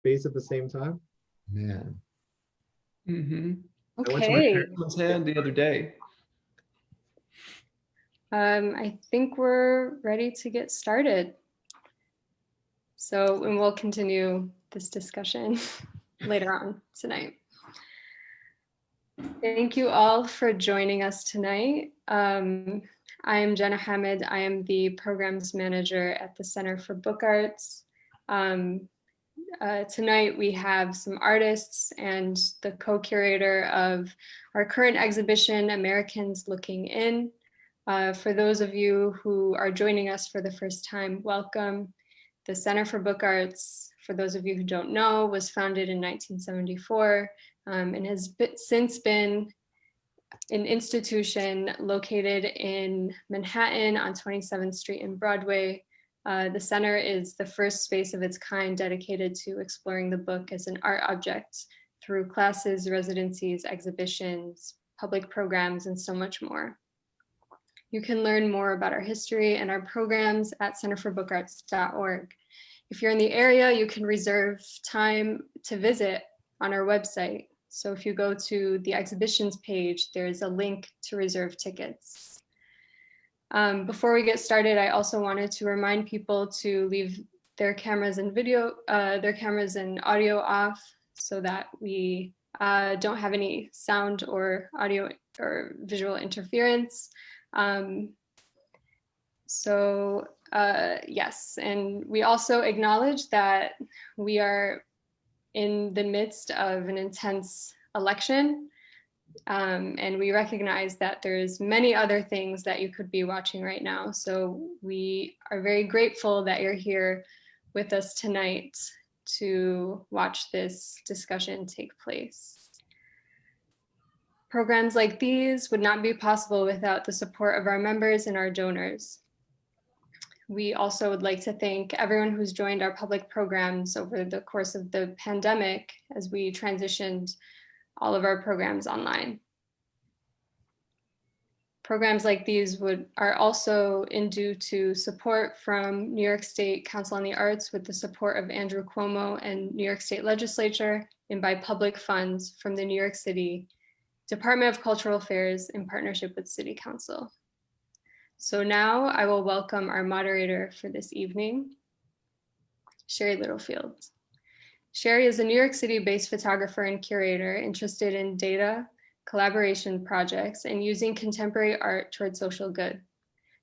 space at the same time. Man. Mm-hmm. I went to my Okay. parents' Hand the other day. I think we're ready to get started. So, and we'll continue this discussion later on tonight. Thank you all for joining us tonight. I am Jenna Hamid. I am the programs manager at the Center for Book Arts. Tonight we have some artists and the co-curator of our current exhibition, Americans Looking In. For those of you who are joining us for the first time, welcome. The Center for Book Arts, for those of you who don't know, was founded in 1974 and has since been an institution located in Manhattan on 27th Street and Broadway. The center is the first space of its kind dedicated to exploring the book as an art object through classes, residencies, exhibitions, public programs, and so much more. You can learn more about our history and our programs at centerforbookarts.org. If you're in the area, you can reserve time to visit on our website. So if you go to the exhibitions page, there's a link to reserve tickets. Before we get started, I also wanted to remind people to leave their cameras and audio off so that we don't have any sound or audio or visual interference. Yes, and we also acknowledge that we are in the midst of an intense election, and we recognize that there's many other things that you could be watching right now. So we are very grateful that you're here with us tonight to watch this discussion take place. Programs like these would not be possible without the support of our members and our donors. We also would like to thank everyone who's joined our public programs over the course of the pandemic as we transitioned all of our programs online. Programs like these are also due to support from New York State Council on the Arts with the support of Andrew Cuomo and New York State Legislature, and by public funds from the New York City Department of Cultural Affairs in partnership with City Council. So now I will welcome our moderator for this evening, Sherri Littlefield. Sherri is a New York City-based photographer and curator interested in data, collaboration projects, and using contemporary art toward social good.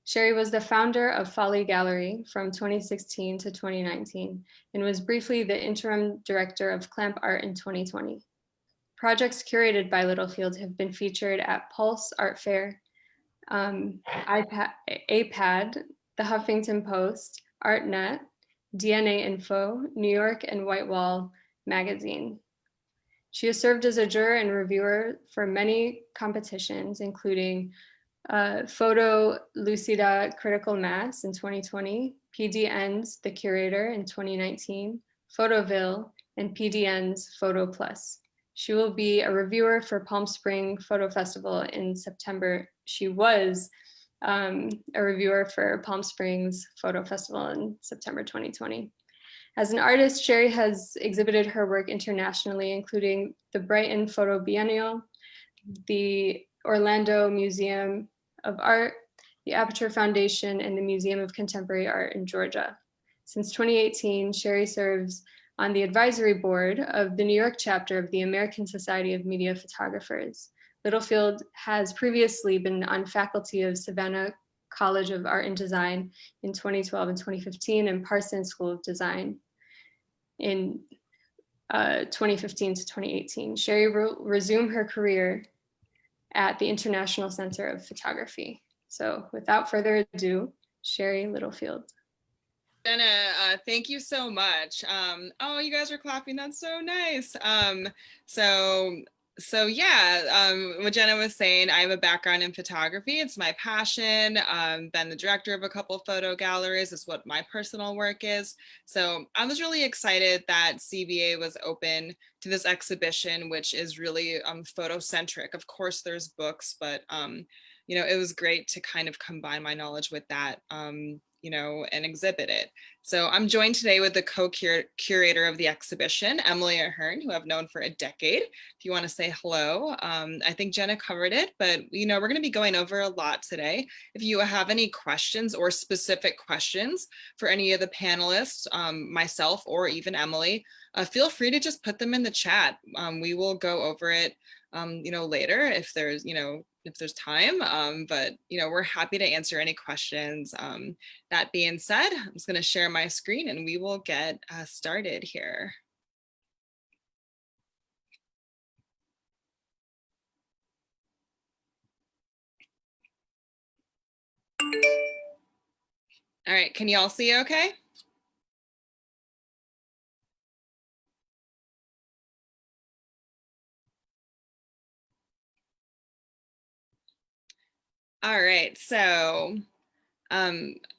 Sherri was the founder of Folly Gallery from 2016 to 2019 and was briefly the interim director of Clamp Art in 2020. Projects curated by Littlefield have been featured at Pulse Art Fair, APAD, The Huffington Post, ArtNet, DNA Info, New York, and White Wall magazine. She has served as a juror and reviewer for many competitions, including Photo Lucida Critical Mass in 2020, PDN's The Curator in 2019, Photoville, and PDN's Photo Plus. She will be a reviewer for Palm Spring Photo Festival in September. She was a reviewer for Palm Springs Photo Festival in September 2020. As an artist, Sherri has exhibited her work internationally, including the Brighton Photo Biennial, the Orlando Museum of Art, the Aperture Foundation, and the Museum of Contemporary Art in Georgia. Since 2018, Sherri serves on the advisory board of the New York chapter of the American Society of Media Photographers. Littlefield has previously been on faculty of Savannah College of Art and Design in 2012 and 2015 and Parsons School of Design in 2015 to 2018. Sherri will resume her career at the International Center of Photography. So without further ado, Sherri Littlefield. Jenna, thank you so much. Oh, you guys are clapping. That's so nice. What Jenna was saying, I have a background in photography. It's my passion. Been the director of a couple photo galleries. Is what my personal work is. So I was really excited that CBA was open to this exhibition, which is really photocentric. Of course, there's books, but it was great to kind of combine my knowledge with that. And exhibit it. So I'm joined today with the co-curator of the exhibition, Emily Ahern, who I've known for a decade. If you want to say hello, I think Jenna covered it, but we're going to be going over a lot today. If you have any questions or specific questions for any of the panelists, myself or even Emily, feel free to just put them in the chat. We will go over it later if there's time, but we're happy to answer any questions. That being said, I'm just going to share my screen and we will get started here. All right, can you all see okay? All right, so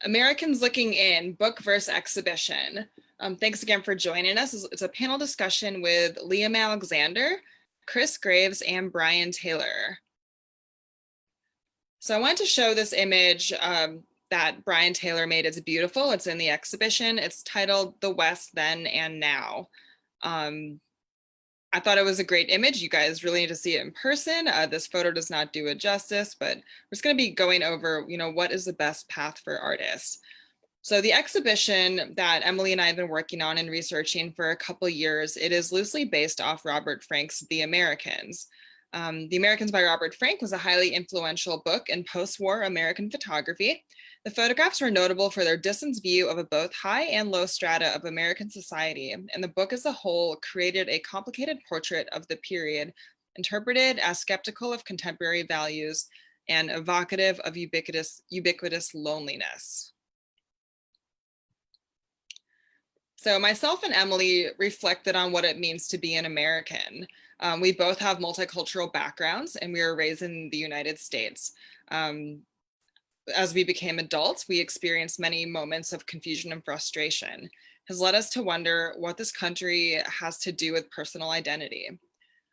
Americans Looking In, Book versus Exhibition. Thanks again for joining us. It's a panel discussion with Liam Alexander, Kris Graves, and Brian Taylor. So I wanted to show this image that Brian Taylor made. It's beautiful. It's in the exhibition. It's titled The West Then and Now. I thought it was a great image. You guys really need to see it in person. This photo does not do it justice, but we're just going to be going over, what is the best path for artists. So the exhibition that Emily and I have been working on and researching for a couple years, it is loosely based off Robert Frank's The Americans. The Americans by Robert Frank was a highly influential book in post-war American photography. The photographs were notable for their distance view of both high and low strata of American society, and the book as a whole created a complicated portrait of the period, interpreted as skeptical of contemporary values and evocative of ubiquitous loneliness. So myself and Emily reflected on what it means to be an American. We both have multicultural backgrounds and we were raised in the United States. As we became adults, we experienced many moments of confusion and frustration. It has led us to wonder what this country has to do with personal identity.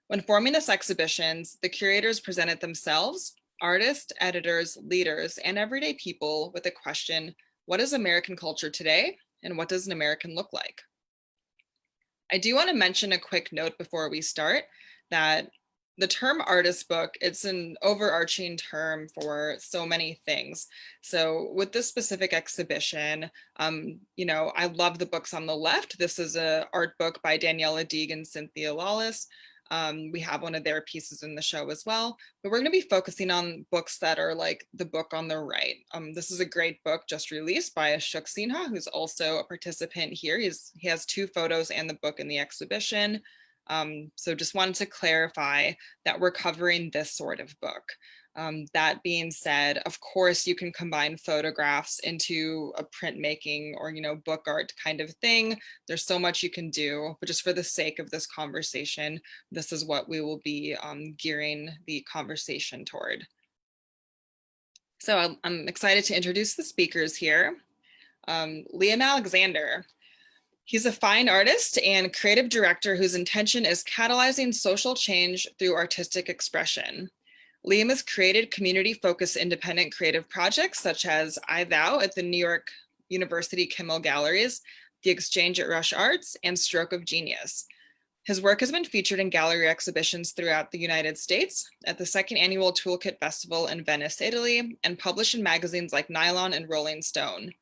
When forming this exhibition, the curators presented themselves, artists, editors, leaders, and everyday people with the question, what is American culture today? And what does an American look like? I do want to mention a quick note before we start that the term artist book, it's an overarching term for so many things. So with this specific exhibition, I love the books on the left. This is an art book by Daniela Deeg and Cynthia Lawless. We have one of their pieces in the show as well, but we're going to be focusing on books that are like the book on the right. This is a great book just released by Ashok Sinha, who's also a participant here. He has 2 photos and the book in the exhibition. So just wanted to clarify that we're covering this sort of book. That being said, of course, you can combine photographs into a printmaking or, book art kind of thing. There's so much you can do, but just for the sake of this conversation, this is what we will be gearing the conversation toward. So I'm excited to introduce the speakers here. Liam Alexander. He's a fine artist and creative director whose intention is catalyzing social change through artistic expression. Liam has created community-focused independent creative projects such as I Thou at the New York University Kimmel Galleries, The Exchange at Rush Arts, and Stroke of Genius. His work has been featured in gallery exhibitions throughout the United States, at the 2nd Annual Toolkit Festival in Venice, Italy, and published in magazines like Nylon and Rolling Stone.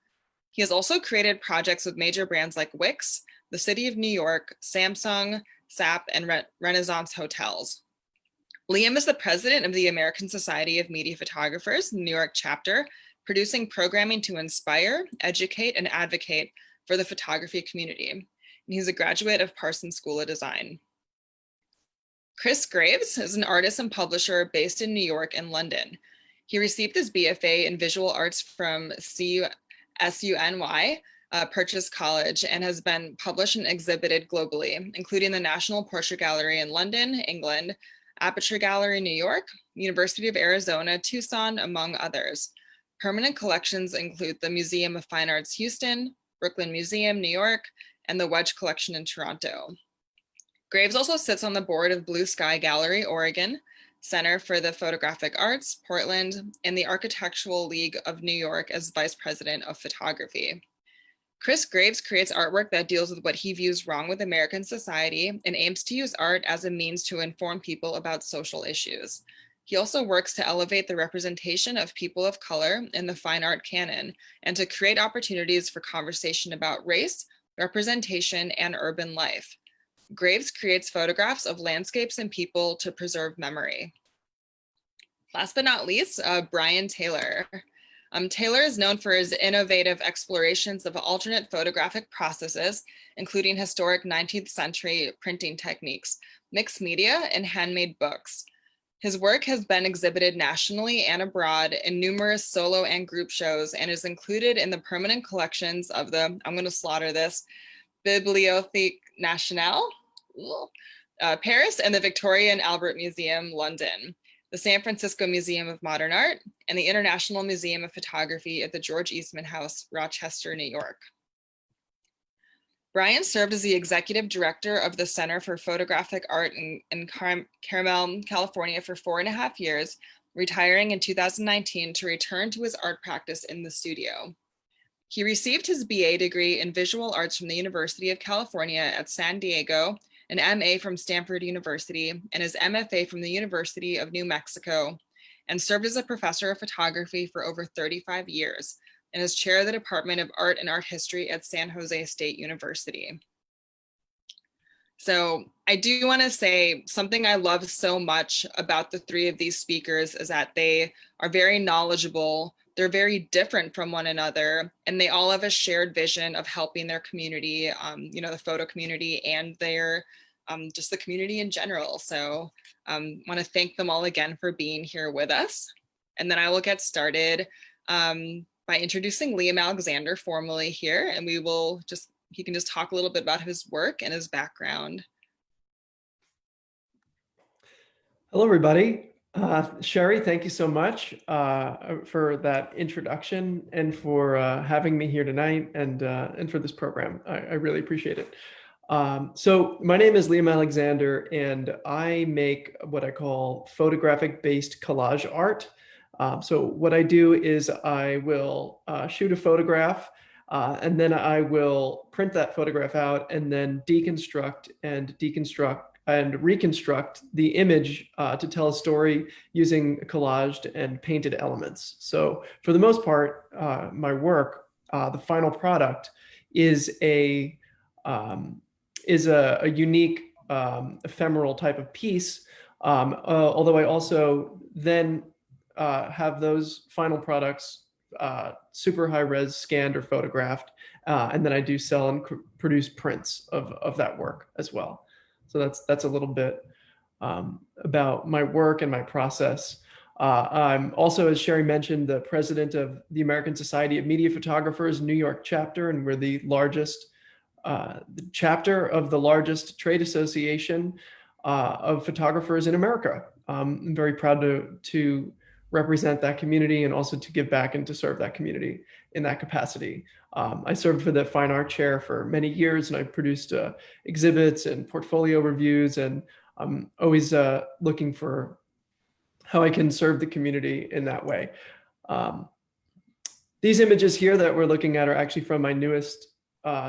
He has also created projects with major brands like Wix, the City of New York, Samsung, SAP, and Renaissance Hotels. Liam is the president of the American Society of Media Photographers, New York chapter, producing programming to inspire, educate, and advocate for the photography community. And he's a graduate of Parsons School of Design. Kris Graves is an artist and publisher based in New York and London. He received his BFA in visual arts from SUNY, Purchase College, and has been published and exhibited globally, including the National Portrait Gallery in London, England, Aperture Gallery, New York, University of Arizona, Tucson, among others. Permanent collections include the Museum of Fine Arts, Houston, Brooklyn Museum, New York, and the Wedge Collection in Toronto. Graves also sits on the board of Blue Sky Gallery, Oregon, Center for the Photographic Arts, Portland, and the Architectural League of New York as Vice President of Photography. Kris Graves creates artwork that deals with what he views wrong with American society and aims to use art as a means to inform people about social issues. He also works to elevate the representation of people of color in the fine art canon and to create opportunities for conversation about race, representation, and urban life. Graves creates photographs of landscapes and people to preserve memory. Last but not least, Brian Taylor. Taylor is known for his innovative explorations of alternate photographic processes, including historic 19th century printing techniques, mixed media, and handmade books. His work has been exhibited nationally and abroad in numerous solo and group shows and is included in the permanent collections of the, I'm going to slaughter this, Bibliothèque Nationale, Paris, and the Victoria and Albert Museum, London, the San Francisco Museum of Modern Art, and the International Museum of Photography at the George Eastman House, Rochester, New York. Brian served as the executive director of the Center for Photographic Art in Carmel, California for 4.5 years, retiring in 2019 to return to his art practice in the studio. He received his BA degree in visual arts from the University of California at San Diego, an MA from Stanford University, and his MFA from the University of New Mexico, and served as a professor of photography for over 35 years, and is chair of the Department of Art and Art History at San Jose State University. So I do want to say something I love so much about the three of these speakers is that they are very knowledgeable, they're very different from one another, and they all have a shared vision of helping their community, the photo community and their just the community in general. So want to thank them all again for being here with us. And then I will get started by introducing Liam Alexander formally here, and he can just talk a little bit about his work and his background. Hello, everybody. Sherri, thank you so much for that introduction and for having me here tonight and for this program. I really appreciate it. So my name is Liam Alexander, and I make what I call photographic-based collage art. So what I do is I will shoot a photograph, and then I will print that photograph out and then deconstruct and reconstruct the image to tell a story using collaged and painted elements. So for the most part, my work, the final product, is a unique ephemeral type of piece, although I also then have those final products super high res scanned or photographed, and then I do sell and produce prints of that work as well. So that's a little bit about my work and my process. I'm also, as Sherri mentioned, the president of the American Society of Media Photographers New York chapter, and we're the largest the chapter of the largest trade association of photographers in America. I'm very proud to represent that community and also to give back and to serve that community in that capacity. I served for the fine art chair for many years, and I produced exhibits and portfolio reviews, and I'm always looking for how I can serve the community in that way. These images here that we're looking at are actually from my newest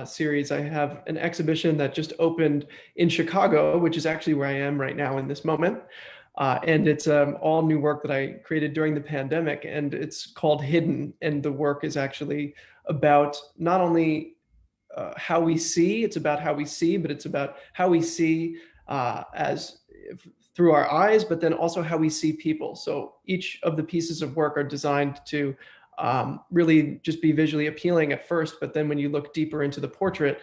series. I have an exhibition that just opened in Chicago, which is actually where I am right now in this moment. And it's all new work that I created during the pandemic, and it's called Hidden. And the work is actually about not only how we see, it's about how we see, but it's about how we see through our eyes, but then also how we see people. So each of the pieces of work are designed to really just be visually appealing at first, but then when you look deeper into the portrait,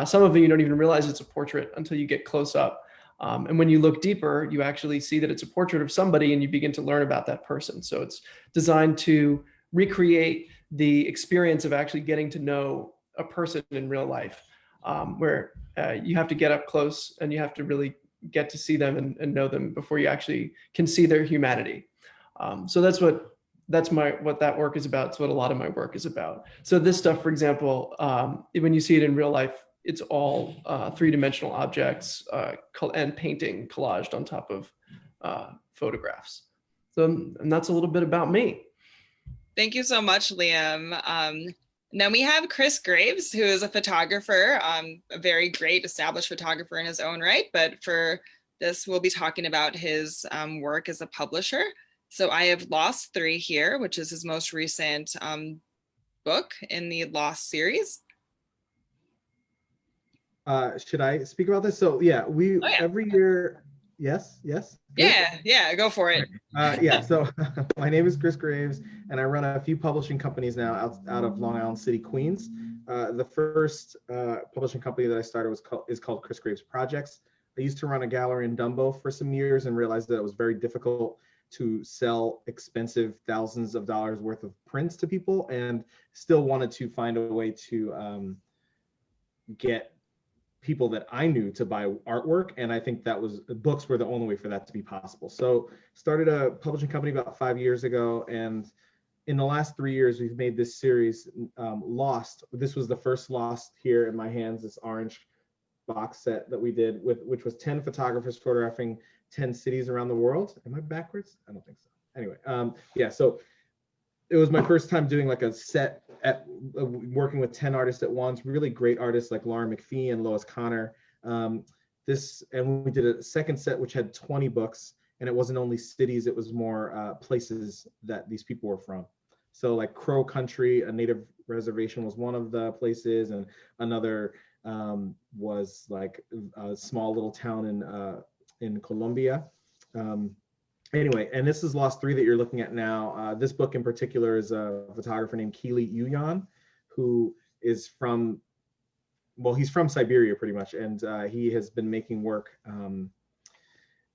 some of you don't even realize it's a portrait until you get close up. And when you look deeper, you actually see that it's a portrait of somebody, and you begin to learn about that person. So it's designed to recreate the experience of actually getting to know a person in real life, where you have to get up close and you have to really get to see them and know them before you actually can see their humanity. So that's what that work is about. It's what a lot of my work is about. So this stuff, for example, when you see it in real life, it's all three-dimensional objects and painting collaged on top of photographs. So, and that's a little bit about me. Thank you so much, Liam. And then we have Kris Graves, who is a photographer, a very great established photographer in his own right. But for this, we'll be talking about his work as a publisher. So I have Lost 3 here, which is his most recent book in the Lost series. Should I speak about this? So yeah, every year, yes. Good? Yeah, go for it. Yeah, so my name is Kris Graves, and I run a few publishing companies now out of Long Island City, Queens. The first publishing company that I started is called Kris Graves Projects. I used to run a gallery in Dumbo for some years and realized that it was very difficult to sell expensive thousands of dollars worth of prints to people, and still wanted to find a way to get people that I knew to buy artwork. And I think books were the only way for that to be possible. So started a publishing company about 5 years ago. And in the last 3 years, we've made this series, Lost. This was the first Lost here in my hands, this orange box set that we did, which was 10 photographers photographing 10 cities around the world. Am I backwards? I don't think so. Anyway, yeah, so it was my first time doing like a set working with 10 artists at once, really great artists like Lauren McPhee and Lois Connor. And we did a second set which had 20 books, and it wasn't only cities, it was more places that these people were from. So like Crow Country, a native reservation, was one of the places, and another was like a small little town in Colombia. Anyway, and this is Lost 3 that you're looking at now. This book in particular is a photographer named Keely Yuyan, who is he's from Siberia pretty much, and he has been making work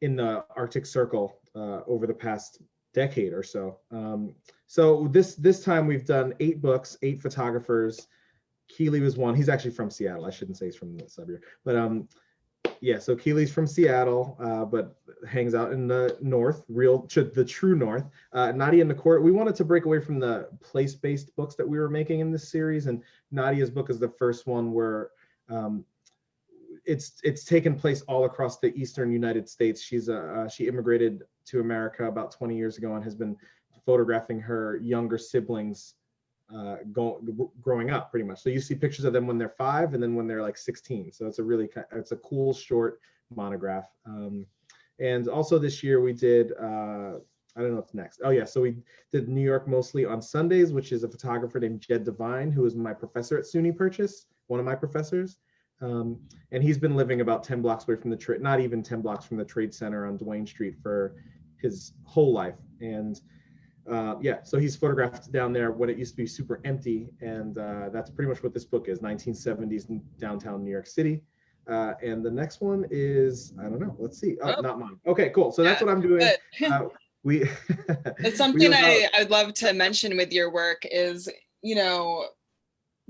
in the Arctic Circle over the past decade or so. So this time we've done 8 books, 8 photographers. Keely was one. He's actually from Seattle. I shouldn't say he's from Siberia, but yeah, so Keely's from Seattle, but hangs out in the north, the true north. Nadia and the Court, we wanted to break away from the place-based books that we were making in this series, and Nadia's book is the first one where it's taken place all across the eastern United States. She immigrated to America about 20 years ago and has been photographing her younger siblings growing up pretty much. So you see pictures of them when they're 5 and then when they're like 16. So it's a cool short monograph. And also this year we did, I don't know what's next. Oh yeah, so we did New York Mostly on Sundays, which is a photographer named Jed Devine, who is my professor at SUNY Purchase, one of my professors. And he's been living about 10 blocks away from not even 10 blocks from the Trade Center on Duane Street for his whole life. And yeah, so he's photographed down there when it used to be super empty, and that's pretty much what this book is, 1970s in downtown New York City. And the next one is, I don't know, let's see. Oh, not mine. Okay, cool. So that's what I'm doing. It's something I'd love to mention with your work is,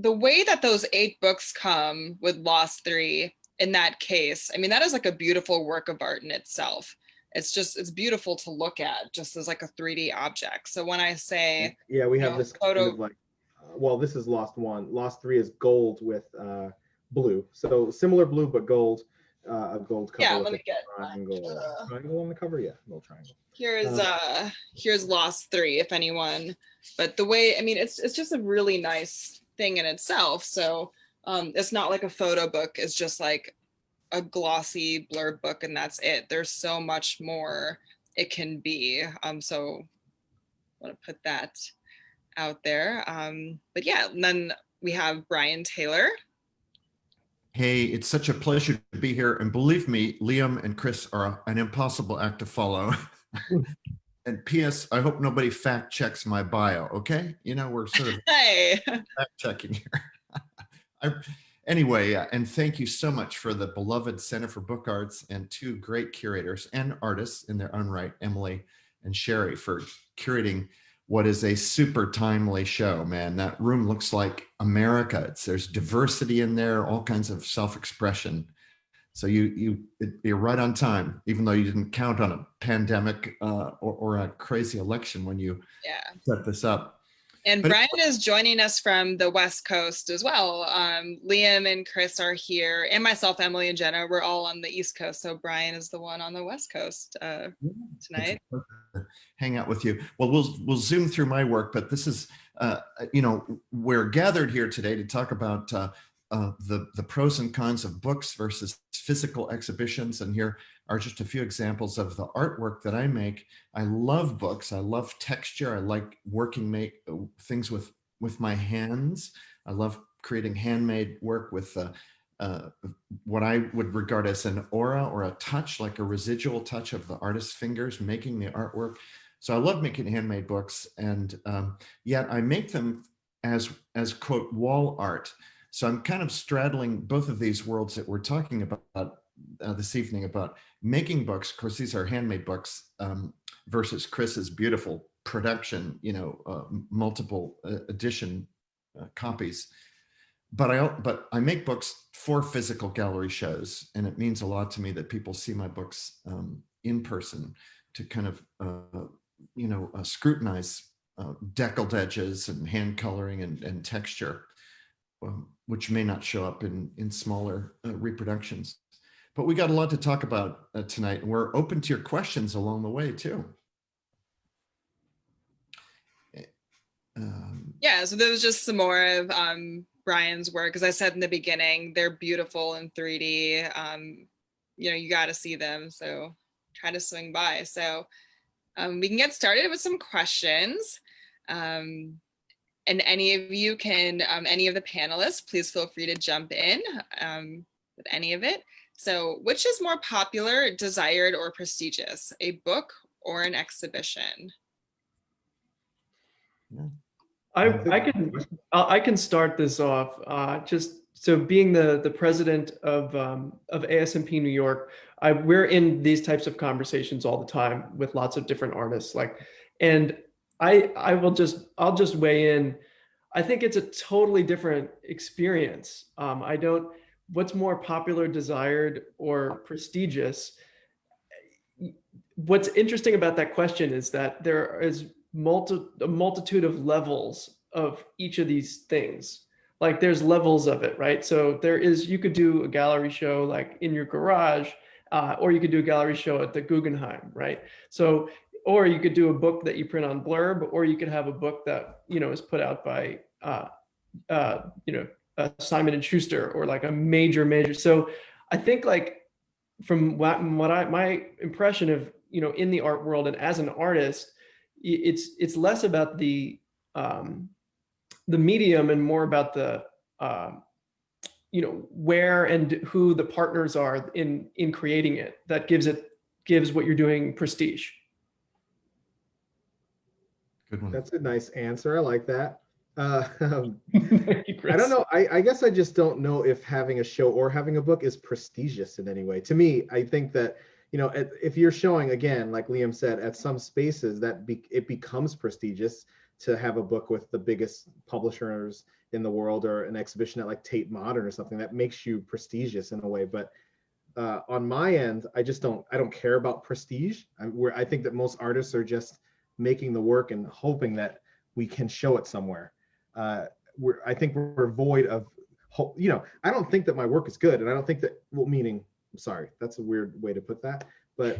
the way that those 8 books come with Lost 3 in that case, I mean, that is like a beautiful work of art in itself. It's beautiful to look at just as like a 3D object. So when I say, yeah, we have this photo, kind of like, well, this is Lost 1. Lost 3 is gold with blue. So similar blue, but gold, a gold cover. Yeah, let me get triangle on the cover. Yeah, little triangle. Here's Lost 3, if anyone, but the way, I mean, it's just a really nice thing in itself. So it's not like a photo book. It's just like a glossy blurb book and that's it. There's so much more it can be. So I want to put that out there. But yeah, and then we have Brian Taylor. Hey, it's such a pleasure to be here. And believe me, Liam and Kris are an impossible act to follow. And P.S., I hope nobody fact checks my bio, okay? We're sort of Hey. fact checking here. Anyway, and thank you so much for the beloved Center for Book Arts and 2 great curators and artists in their own right, Emily and Sherri, for curating what is a super timely show, man. That room looks like America. There's diversity in there, all kinds of self-expression. So you're right on time, even though you didn't count on a pandemic or a crazy election when you set this up. And But Brian is joining us from the West Coast as well. Liam and Kris are here, and myself, Emily, and Jenna. We're all on the East Coast, so Brian is the one on the West Coast it's tonight. a pleasure to hang out with you. Well, we'll zoom through my work, but this is, we're gathered here today to talk about the pros and cons of books versus physical exhibitions. And here are just a few examples of the artwork that I make. I love books. I love texture. I like working things with my hands. I love creating handmade work with what I would regard as an aura or a touch, like a residual touch of the artist's fingers making the artwork. So I love making handmade books, and yet I make them as quote wall art. So I'm kind of straddling both of these worlds that we're talking about this evening, about making books. Of course, these are handmade books versus Kris's beautiful production, multiple edition copies. But I make books for physical gallery shows, and it means a lot to me that people see my books in person, to kind of scrutinize deckled edges and hand coloring and texture, which may not show up in smaller reproductions. But we got a lot to talk about tonight, and we're open to your questions along the way too. Yeah, so there was just some more of Brian's work. As I said in the beginning, they're beautiful in 3D. You got to see them, so try to swing by. So we can get started with some questions. And any of you can, any of the panelists, please feel free to jump in with any of it. So which is more popular, desired, or prestigious, a book or an exhibition? Yeah. I can start this off. Just so being the president of ASMP New York, we're in these types of conversations all the time with lots of different artists. And I'll just weigh in. I think it's a totally different experience. What's more popular, desired, or prestigious? What's interesting about that question is that there is a multitude of levels of each of these things. Like there's levels of it, right? So you could do a gallery show like in your garage, or you could do a gallery show at the Guggenheim, right? So, or you could do a book that you print on Blurb, or you could have a book that, is put out by, Simon and Schuster, or like a major. So I think like from my impression of, in the art world and as an artist, it's less about the medium and more about the where and who the partners are in creating it, that gives what you're doing prestige. Good one. That's a nice answer. I like that. Thank you, Kris. I don't know. I guess I just don't know if having a show or having a book is prestigious in any way. To me, I think that, if you're showing, again, like Liam said, at some spaces it becomes prestigious to have a book with the biggest publishers in the world, or an exhibition at like Tate Modern or something that makes you prestigious in a way. But on my end, I don't care about prestige. I think that most artists are just making the work and hoping that we can show it somewhere. I think we're void of hope. I don't think that my work is good, and I don't think that, I'm sorry, that's a weird way to put that, but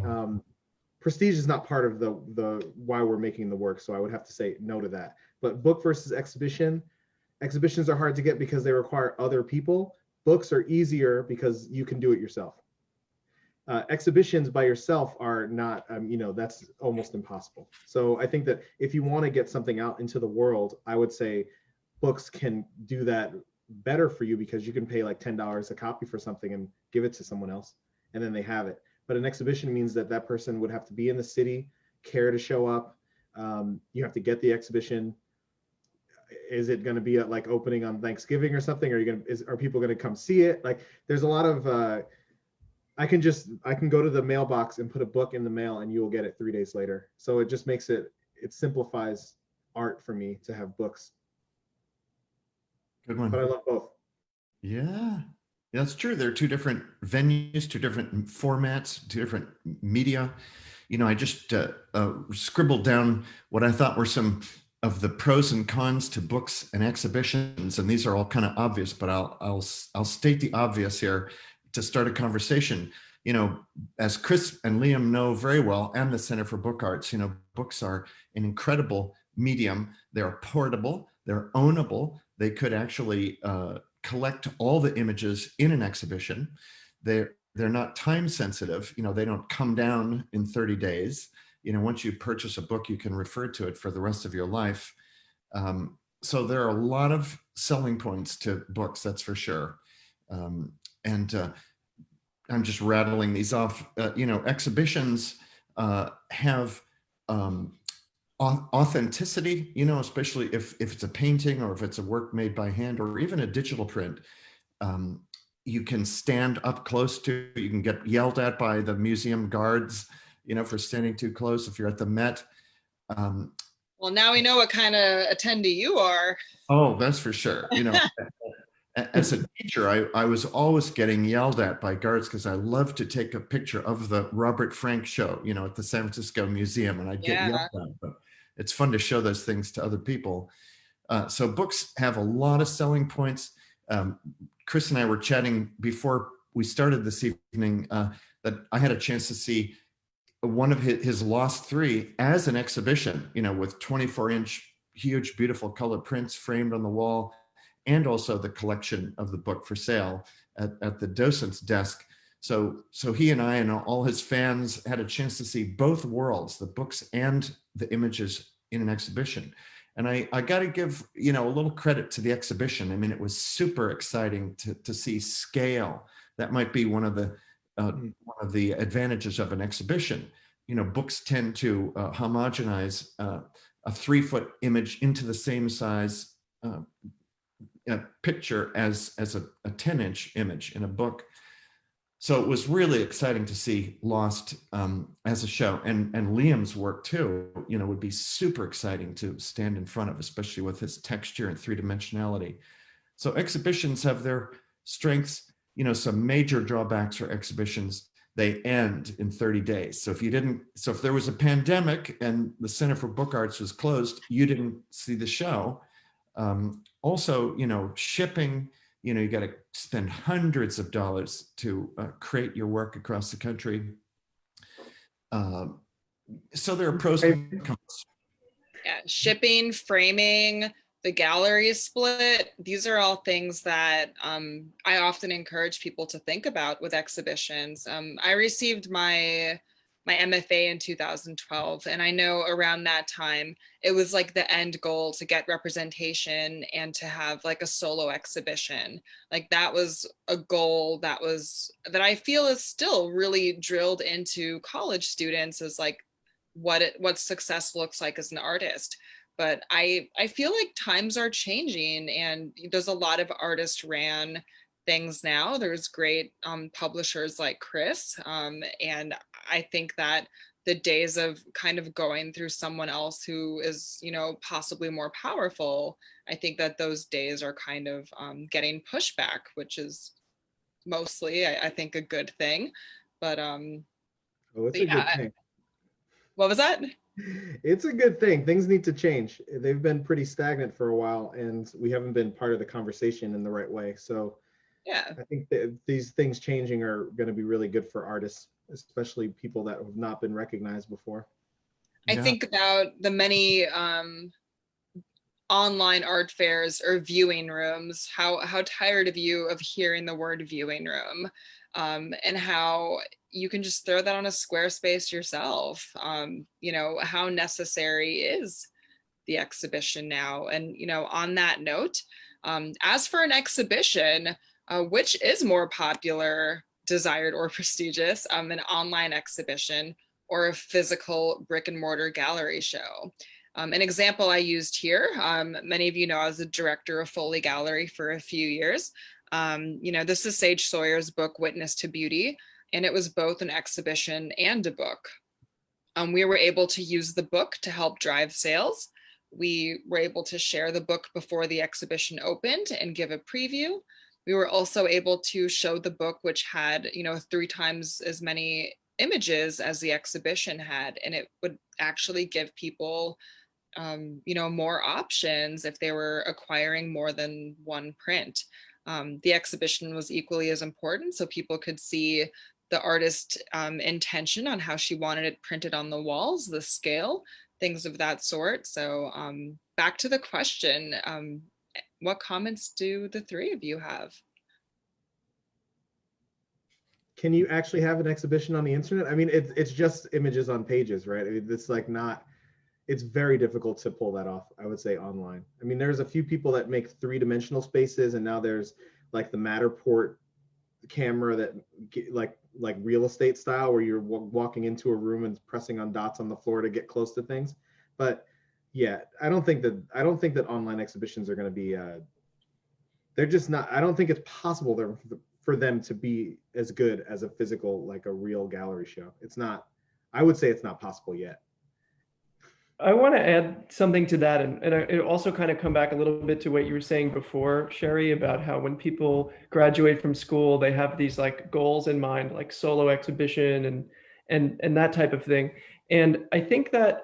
prestige is not part of the why we're making the work. So I would have to say no to that. But book versus exhibitions are hard to get because they require other people. Books are easier because you can do it yourself. Exhibitions by yourself are not, that's almost impossible. So I think that if you want to get something out into the world, I would say books can do that better for you, because you can pay like $10 a copy for something and give it to someone else, and then they have it. But an exhibition means that person would have to be in the city, care to show up. You have to get the exhibition. Is it going to be at like opening on Thanksgiving or something? Are people going to come see it? Like there's a lot of, I can go to the mailbox and put a book in the mail and you will get it 3 days later. So it just makes it simplifies art for me to have books. Good one. But I love both. Yeah, that's true. There are two different venues, two different formats, two different media. I just scribbled down what I thought were some of the pros and cons to books and exhibitions, and these are all kind of obvious, but I'll state the obvious here to start a conversation. You know, as Kris and Liam know very well, and the Center for Book Arts, you know, books are an incredible medium. They're portable, they're ownable. They could actually collect all the images in an exhibition. They're not time sensitive. You know, they don't come down in 30 days. You know, once you purchase a book, you can refer to it for the rest of your life. So there are a lot of selling points to books, that's for sure. And I'm just rattling these off. You know, exhibitions have authenticity, you know, especially if it's a painting or if it's a work made by hand or even a digital print. You can stand up close to, you can get yelled at by the museum guards, you know, for standing too close if you're at the Met. Well, now we know what kind of attendee you are. Oh, that's for sure. You know, as a teacher, I was always getting yelled at by guards because I loved to take a picture of the Robert Frank show, you know, at the San Francisco Museum, and I'd get yelled at. But it's fun to show those things to other people. So books have a lot of selling points. Kris and I were chatting before we started this evening that I had a chance to see one of his Lost 3 as an exhibition, you know, with 24-inch, huge, beautiful color prints framed on the wall, and also the collection of the book for sale at the docent's desk. So he and I and all his fans had a chance to see both worlds, the books and the images in an exhibition. And I got to give, you know, a little credit to the exhibition. I mean, it was super exciting to see scale. That might be one of the advantages of an exhibition. You know, books tend to homogenize a 3-foot image into the same size picture as a 10-inch image in a book. So it was really exciting to see Lost as a show, and Liam's work too, you know, would be super exciting to stand in front of, especially with his texture and 3-dimensionality. So exhibitions have their strengths, you know, some major drawbacks for exhibitions. They end in 30 days. So if there was a pandemic and the Center for Book Arts was closed, you didn't see the show. Also, you know, shipping, you know, you got to spend hundreds of dollars to create your work across the country. So there are pros and cons. Yeah, shipping, framing, the gallery split. These are all things that I often encourage people to think about with exhibitions. I received my MFA in 2012, and I know around that time it was like the end goal to get representation and to have like a solo exhibition. Like that was a goal that I feel is still really drilled into college students, as like what success looks like as an artist. But I feel like times are changing, and there's a lot of artist ran things now. There's great publishers like Kris, and I think that the days of kind of going through someone else who is, you know, possibly more powerful, I think that those days are kind of getting pushed back, which is mostly, I think, a good thing. But it's a good thing. What was that? It's a good thing. Things need to change. They've been pretty stagnant for a while, and we haven't been part of the conversation in the right way. So yeah, I think that these things changing are going to be really good for artists, especially people that have not been recognized before. I think about the many online art fairs or viewing rooms, how tired of you of hearing the word viewing room, and how you can just throw that on a Squarespace yourself. You know, how necessary is the exhibition now? And, you know, on that note, as for an exhibition, which is more popular, desired, or prestigious, an online exhibition or a physical brick and mortar gallery show? An example I used here, many of you know I was a director of Foley Gallery for a few years. You know, this is Sage Sawyer's book, Witness to Beauty, and it was both an exhibition and a book. We were able to use the book to help drive sales. We were able to share the book before the exhibition opened and give a preview. We were also able to show the book, which had, you know, 3 times as many images as the exhibition had, and it would actually give people more options if they were acquiring more than one print. The exhibition was equally as important, so people could see the artist intention on how she wanted it printed on the walls, the scale, things of that sort. So back to the question, what comments do the three of you have? Can you actually have an exhibition on the internet? I mean, it's just images on pages, right? I mean, it's like not, it's very difficult to pull that off, I would say, online. I mean, there's a few people that make three-dimensional spaces, and now there's like the Matterport camera that like real estate style, where you're walking into a room and pressing on dots on the floor to get close to things. But yeah, I don't think that online exhibitions are going to be they're just not, I don't think it's possible there for them to be as good as a physical, like a real gallery show. It's not, I would say it's not possible yet. I want to add something to that, and it also kind of come back a little bit to what you were saying before, Sherri, about how when people graduate from school, they have these like goals in mind, like solo exhibition and that type of thing. And I think that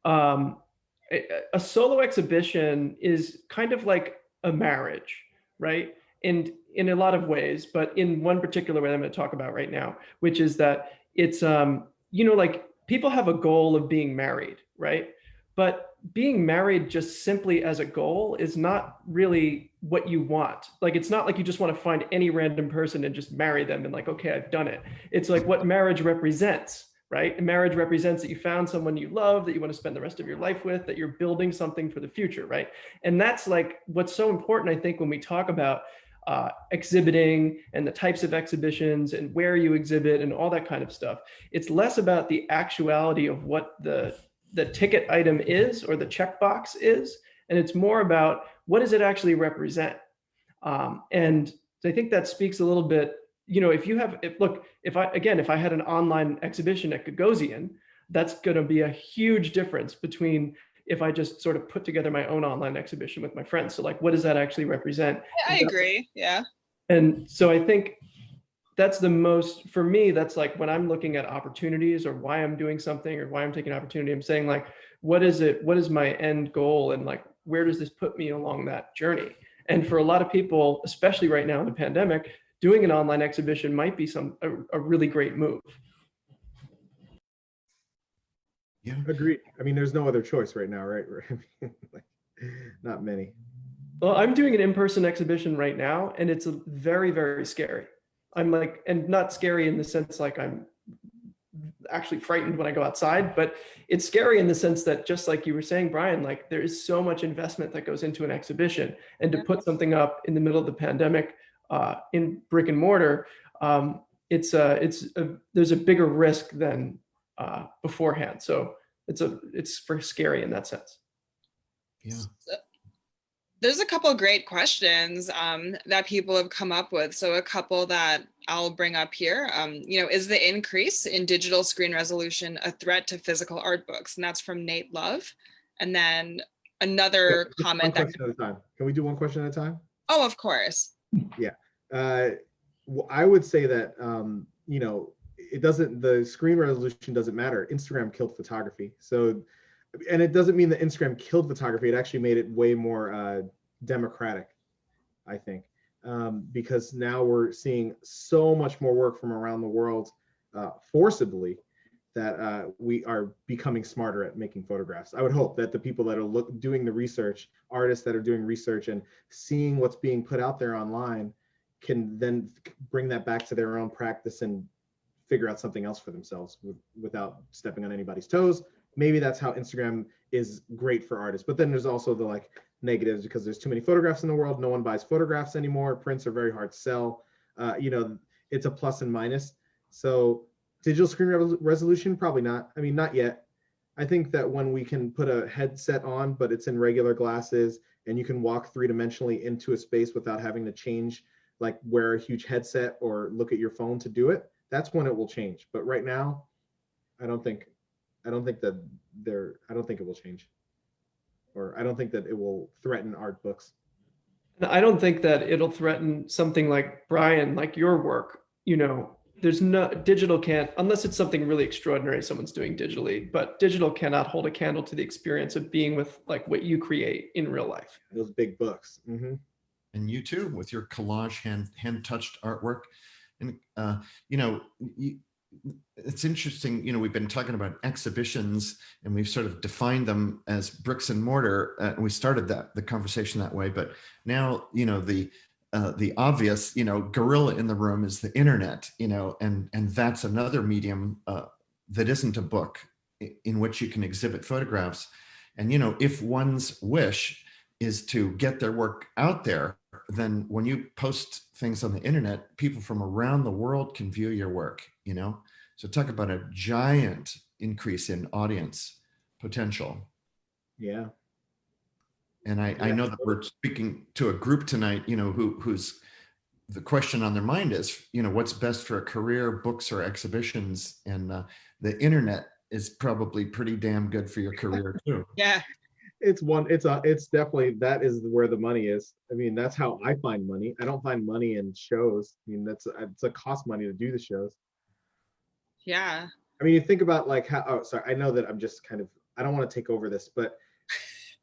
a solo exhibition is kind of like a marriage, right? And in a lot of ways, but in one particular way I'm going to talk about right now, which is that it's like people have a goal of being married, right? But being married just simply as a goal is not really what you want. Like, it's not like you just want to find any random person and just marry them and like, okay, I've done it. It's like what marriage represents, right? And marriage represents that you found someone you love, that you want to spend the rest of your life with, that you're building something for the future, right? And that's like what's so important, I think, when we talk about exhibiting and the types of exhibitions and where you exhibit and all that kind of stuff. It's less about the actuality of what the ticket item is or the checkbox is, and it's more about what does it actually represent. And I think that speaks a little bit, if I had an online exhibition at Gagosian, that's going to be a huge difference between if I just sort of put together my own online exhibition with my friends. So like, what does that actually represent? I agree. Yeah. And so I think that's the most, for me, that's like when I'm looking at opportunities or why I'm doing something or why I'm taking an opportunity, I'm saying like, what is my end goal? And like, where does this put me along that journey? And for a lot of people, especially right now in the pandemic, doing an online exhibition might be a really great move. Yeah. Agreed. I mean, there's no other choice right now, right? Like, not many. Well, I'm doing an in-person exhibition right now, and it's very, very scary. I'm like, and not scary in the sense like I'm actually frightened when I go outside, but it's scary in the sense that, just like you were saying, Brian, like there is so much investment that goes into an exhibition, and to put something up in the middle of the pandemic in brick and mortar, there's a bigger risk than beforehand. So it's for scary in that sense. Yeah. There's a couple of great questions that people have come up with. So a couple that I'll bring up here, is the increase in digital screen resolution a threat to physical art books? And that's from Nate Love. And then another comment. One question at a time. Can we do one question at a time? Oh, of course. Yeah. I would say that, the screen resolution doesn't matter. Instagram killed photography. So, and it doesn't mean that Instagram killed photography. It actually made it way more democratic, I think, because now we're seeing so much more work from around the world forcibly that we are becoming smarter at making photographs. I would hope that the people that are doing the research, artists that are doing research and seeing what's being put out there online, can then bring that back to their own practice and figure out something else for themselves without stepping on anybody's toes. Maybe that's how Instagram is great for artists. But then there's also the like negatives, because there's too many photographs in the world. No one buys photographs anymore. Prints are very hard to sell. It's a plus and minus. So digital screen resolution, probably not. I mean, not yet. I think that when we can put a headset on, but it's in regular glasses, and you can walk three-dimensionally into a space without having to change, like wear a huge headset or look at your phone to do it, that's when it will change. But right now, I don't think it will change, or I don't think that it will threaten art books. I don't think that it'll threaten something like Brian, like your work. there's no digital can't, unless it's something really extraordinary someone's doing digitally, but digital cannot hold a candle to the experience of being with like what you create in real life. Those big books. And you too, with your collage hand touched artwork. And it's interesting, we've been talking about exhibitions and we've sort of defined them as bricks and mortar. And we started the conversation that way, but now, the obvious, gorilla in the room is the internet, and that's another medium that isn't a book in which you can exhibit photographs. And, if one's wish is to get their work out there, then when you post things on the internet, people from around the world can view your work, So talk about a giant increase in audience potential. Yeah. And I know that we're speaking to a group tonight, who's the question on their mind is, what's best for a career, books or exhibitions? And the internet is probably pretty damn good for your career too. Yeah. It's definitely, that is where the money is. I mean, that's how I find money. I don't find money in shows. I mean, it's a cost money to do the shows. Yeah. I mean, you think about like how, sorry, I know that I'm just kind of, I don't want to take over this, but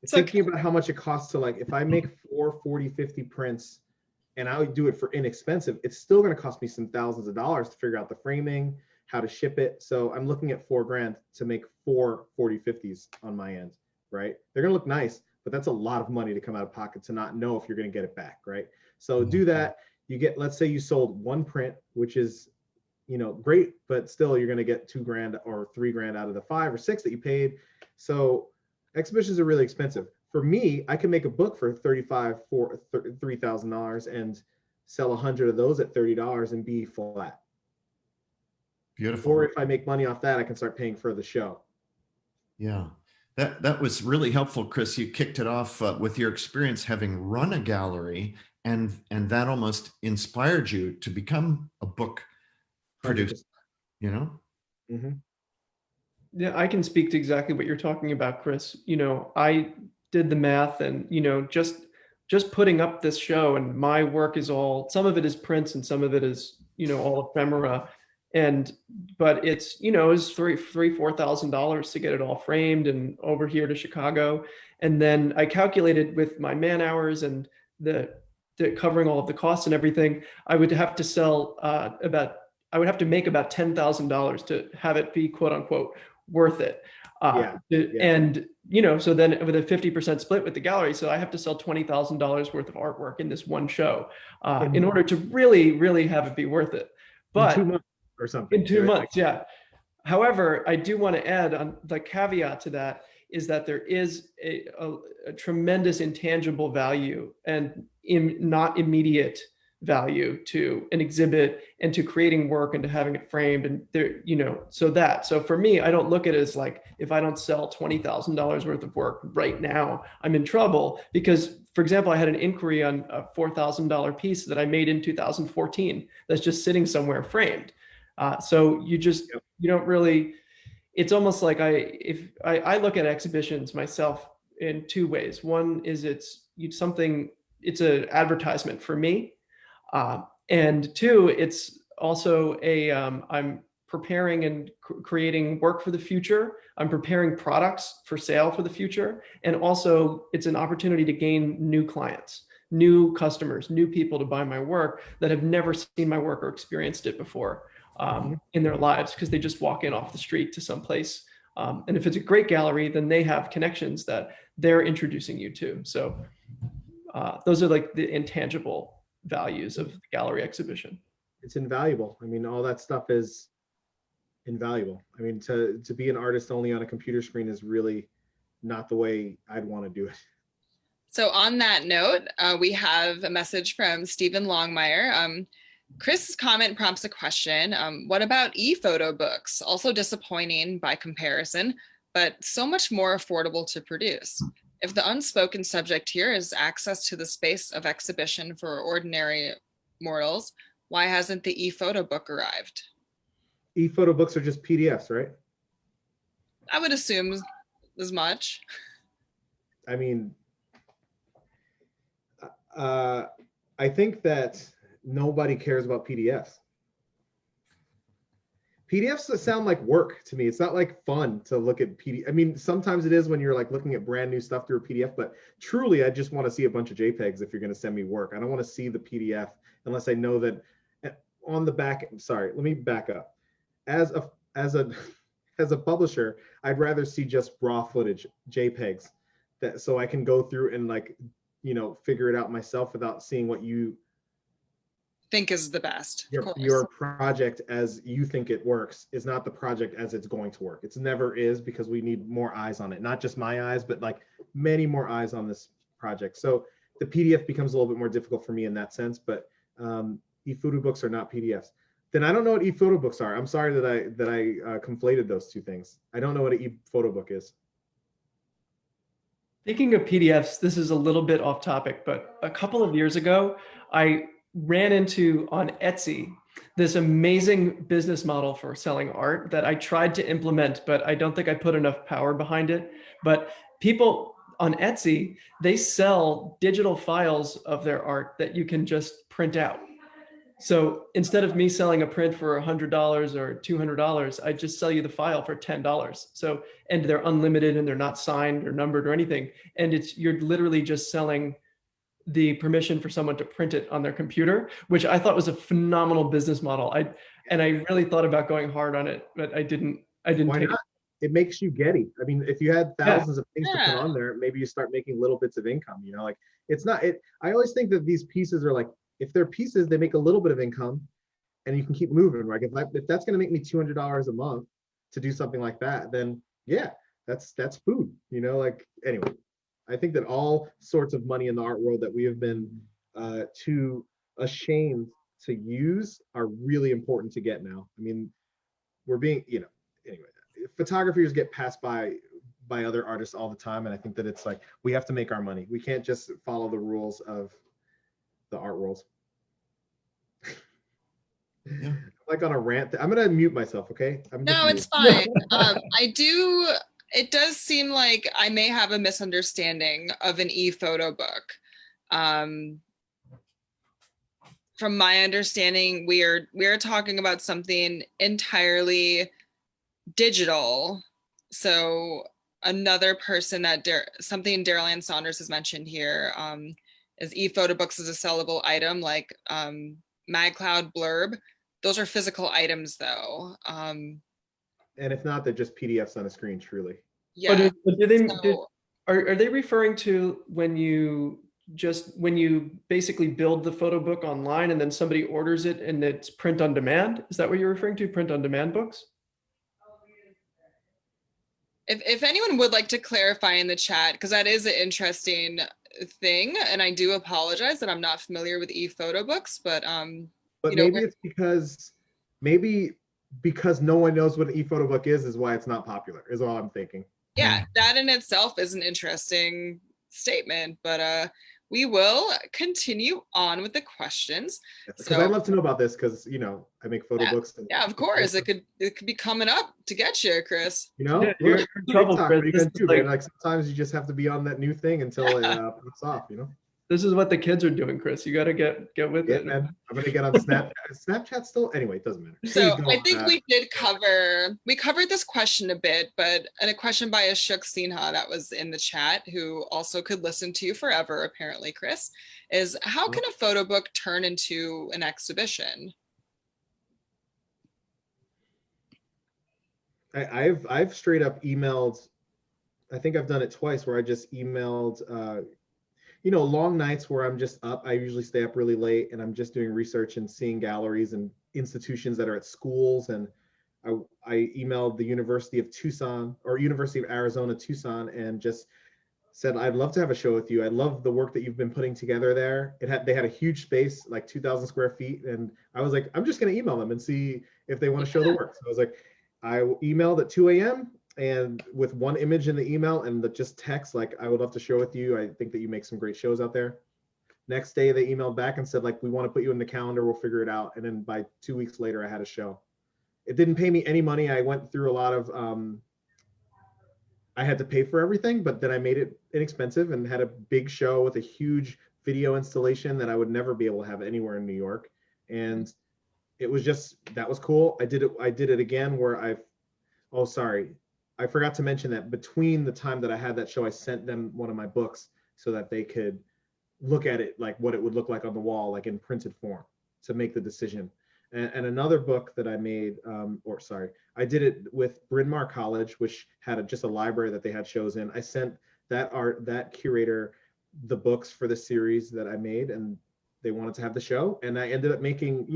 thinking about how much it costs to, like, if I make 40, 50 prints and I would do it for inexpensive, it's still going to cost me some thousands of dollars to figure out the framing, how to ship it. So I'm looking at $4,000 to make 4 40/50s on my end, right? They're going to look nice, but that's a lot of money to come out of pocket to not know if you're going to get it back, right? So do that. You get, let's say you sold one print, which is, great, but still you're going to get $2,000 or $3,000 out of the 5 or 6 that you paid. So exhibitions are really expensive. For me, I can make a book for $3,000 and sell 100 of those at $30 and be flat. Beautiful. Or if I make money off that, I can start paying for the show. Yeah, that was really helpful, Kris. You kicked it off with your experience having run a gallery, and that almost inspired you to become a book producer. 100%. Yeah, I can speak to exactly what you're talking about, Kris. I did the math and, just putting up this show, and my work is some of it is prints and some of it is, all ephemera. But it's, it's $4,000 to get it all framed and over here to Chicago. And then I calculated with my man hours and the covering all of the costs and everything, I would have to sell I would have to make about $10,000 to have it be quote unquote worth it. And, so then with a 50% split with the gallery, so I have to sell $20,000 worth of artwork in this one show in order to really, really have it be worth it. But in 2 months or something. In 2 months, yeah. However, I do want to add on the caveat to that is that there is a tremendous intangible value and not immediate value to an exhibit and to creating work and to having it framed and there, so for me, I don't look at it as like, if I don't sell $20,000 worth of work right now, I'm in trouble. Because, for example, I had an inquiry on a $4,000 piece that I made in 2014 that's just sitting somewhere framed. So you don't really, it's almost like I look at exhibitions myself in 2 ways. One is it's an advertisement for me. And 2, it's also I'm preparing and creating work for the future. I'm preparing products for sale for the future. And also it's an opportunity to gain new clients, new customers, new people to buy my work that have never seen my work or experienced it before in their lives, because they just walk in off the street to some place. And if it's a great gallery, then they have connections that they're introducing you to. So those are like the intangible values of the gallery exhibition. It's invaluable. I mean, all that stuff is invaluable. I mean, to be an artist only on a computer screen is really not the way I'd want to do it. So on that note, we have a message from Stephen Longmire. Kris' comment prompts a question. What about e-photo books? Also disappointing by comparison, but so much more affordable to produce. If the unspoken subject here is access to the space of exhibition for ordinary mortals, why hasn't the e-photo book arrived? E-photo books are just PDFs, right? I would assume as much. I mean, I think that nobody cares about PDFs. PDFs sound like work to me. It's not like fun to look at PDF. I mean, sometimes it is when you're like looking at brand new stuff through a PDF, but truly, I just want to see a bunch of JPEGs if you're going to send me work. I don't want to see the PDF unless I know that on the back. Sorry, let me back up. As a as a publisher, I'd rather see just raw footage, JPEGs, that so I can go through and like, figure it out myself without seeing what you think is the best. Your project as you think it works is not the project as it's going to work. It's never is, because we need more eyes on it. Not just my eyes, but like many more eyes on this project. So the PDF becomes a little bit more difficult for me in that sense, but ePhoto books are not PDFs. Then I don't know what ePhoto books are. I'm sorry that I conflated those two things. I don't know what an ePhoto book is. Speaking of PDFs, this is a little bit off topic, but a couple of years ago, I ran into on Etsy this amazing business model for selling art that I tried to implement, but I don't think I put enough power behind it. But people on Etsy, they sell digital files of their art that you can just print out. So instead of me selling a print for $100 or $200, I just sell you the file for $10. So, and they're unlimited and they're not signed or numbered or anything. And you're literally just selling the permission for someone to print it on their computer, which I thought was a phenomenal business model. I really thought about going hard on it, but I didn't Why take not? It makes you Getty. I mean, if you had thousands of things to put Yeah. on there, maybe you start making little bits of income, like it's not it. I always think that these pieces are like, if they're pieces, they make a little bit of income and you can keep moving, right? If that's going to make me $200 a month to do something like that, then yeah, that's food, like anyway. I think that all sorts of money in the art world that we have been too ashamed to use are really important to get now. I mean, we're being, anyway, photographers get passed by other artists all the time. And I think that it's like, we have to make our money. We can't just follow the rules of the art world. Yeah. Like on a rant. I'm going to mute myself, okay? No, it's fine. It does seem like I may have a misunderstanding of an ePhoto book. From my understanding, we are talking about something entirely digital. So another person that something Daryl Ann Saunders has mentioned here is ePhoto books as a sellable item, like MagCloud Blurb. Those are physical items, though. And if not, they're just PDFs on a screen, truly. Yeah. Are they referring to when you basically build the photo book online and then somebody orders it and it's print on demand? Is that what you're referring to? Print on demand books? If anyone would like to clarify in the chat, because that is an interesting thing, and I do apologize that I'm not familiar with ePhoto books, but maybe it's because no one knows what an ePhoto book is why it's not popular, is all I'm thinking. Yeah, that in itself is an interesting statement, but we will continue on with the questions. Because I'd love to know about this, because I make photo books. Yeah, of course. It could be coming up to get you, Kris. Yeah, you're in trouble, Kris. Like sometimes you just have to be on that new thing until it pops off, This is what the kids are doing, Kris. You got to get with it. Man. I'm gonna get on Snapchat. Snapchat still? Anyway, it doesn't matter. So I think we covered this question a bit, but a question by Ashok Sinha that was in the chat, who also could listen to you forever, apparently, Kris, is how can a photo book turn into an exhibition? I've straight up emailed. I think I've done it twice where I just emailed. Long nights where I'm just up. I usually stay up really late and I'm just doing research and seeing galleries and institutions that are at schools. And I emailed the University of Tucson or University of Arizona, Tucson, and just said, I'd love to have a show with you. I love the work that you've been putting together there. They had a huge space, like 2,000 square feet. And I was like, I'm just going to email them and see if they want to show the work. So I was like, I emailed at 2 a.m. and with one image in the email and just text, like, I would love to show with you. I think that you make some great shows out there. Next day, they emailed back and said, like, we want to put you in the calendar. We'll figure it out. And then by 2 weeks later, I had a show. It didn't pay me any money. I went through a lot of, I had to pay for everything, but then I made it inexpensive and had a big show with a huge video installation that I would never be able to have anywhere in New York. And it was just, that was cool. I did it again where oh, sorry. I forgot to mention that between the time that I had that show, I sent them one of my books so that they could look at it like what it would look like on the wall, like in printed form, to make the decision. And another book that I made, I did it with Bryn Mawr College, which had just a library that they had shows in. I sent that curator the books for the series that I made, and they wanted to have the show. And I ended up making,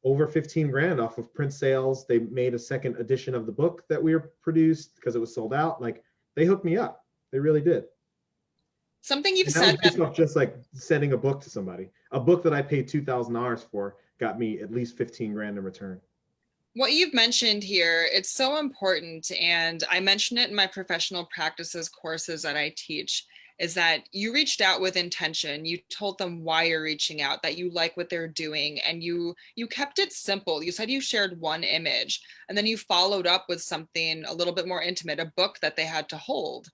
over 15 grand off of print sales. They made a second edition of the book that we produced because it was sold out. Like, they hooked me up. They really did. Something you've And said that was based off just like sending a book to somebody. A book that I paid $2,000 for got me at least 15 grand in return. What you've mentioned here, it's so important. And I mention it in my professional practices courses that I teach, is that you reached out with intention. You told them why you're reaching out, that you like what they're doing, and you kept it simple. You said you shared one image, and then you followed up with something a little bit more intimate, a book that they had to hold.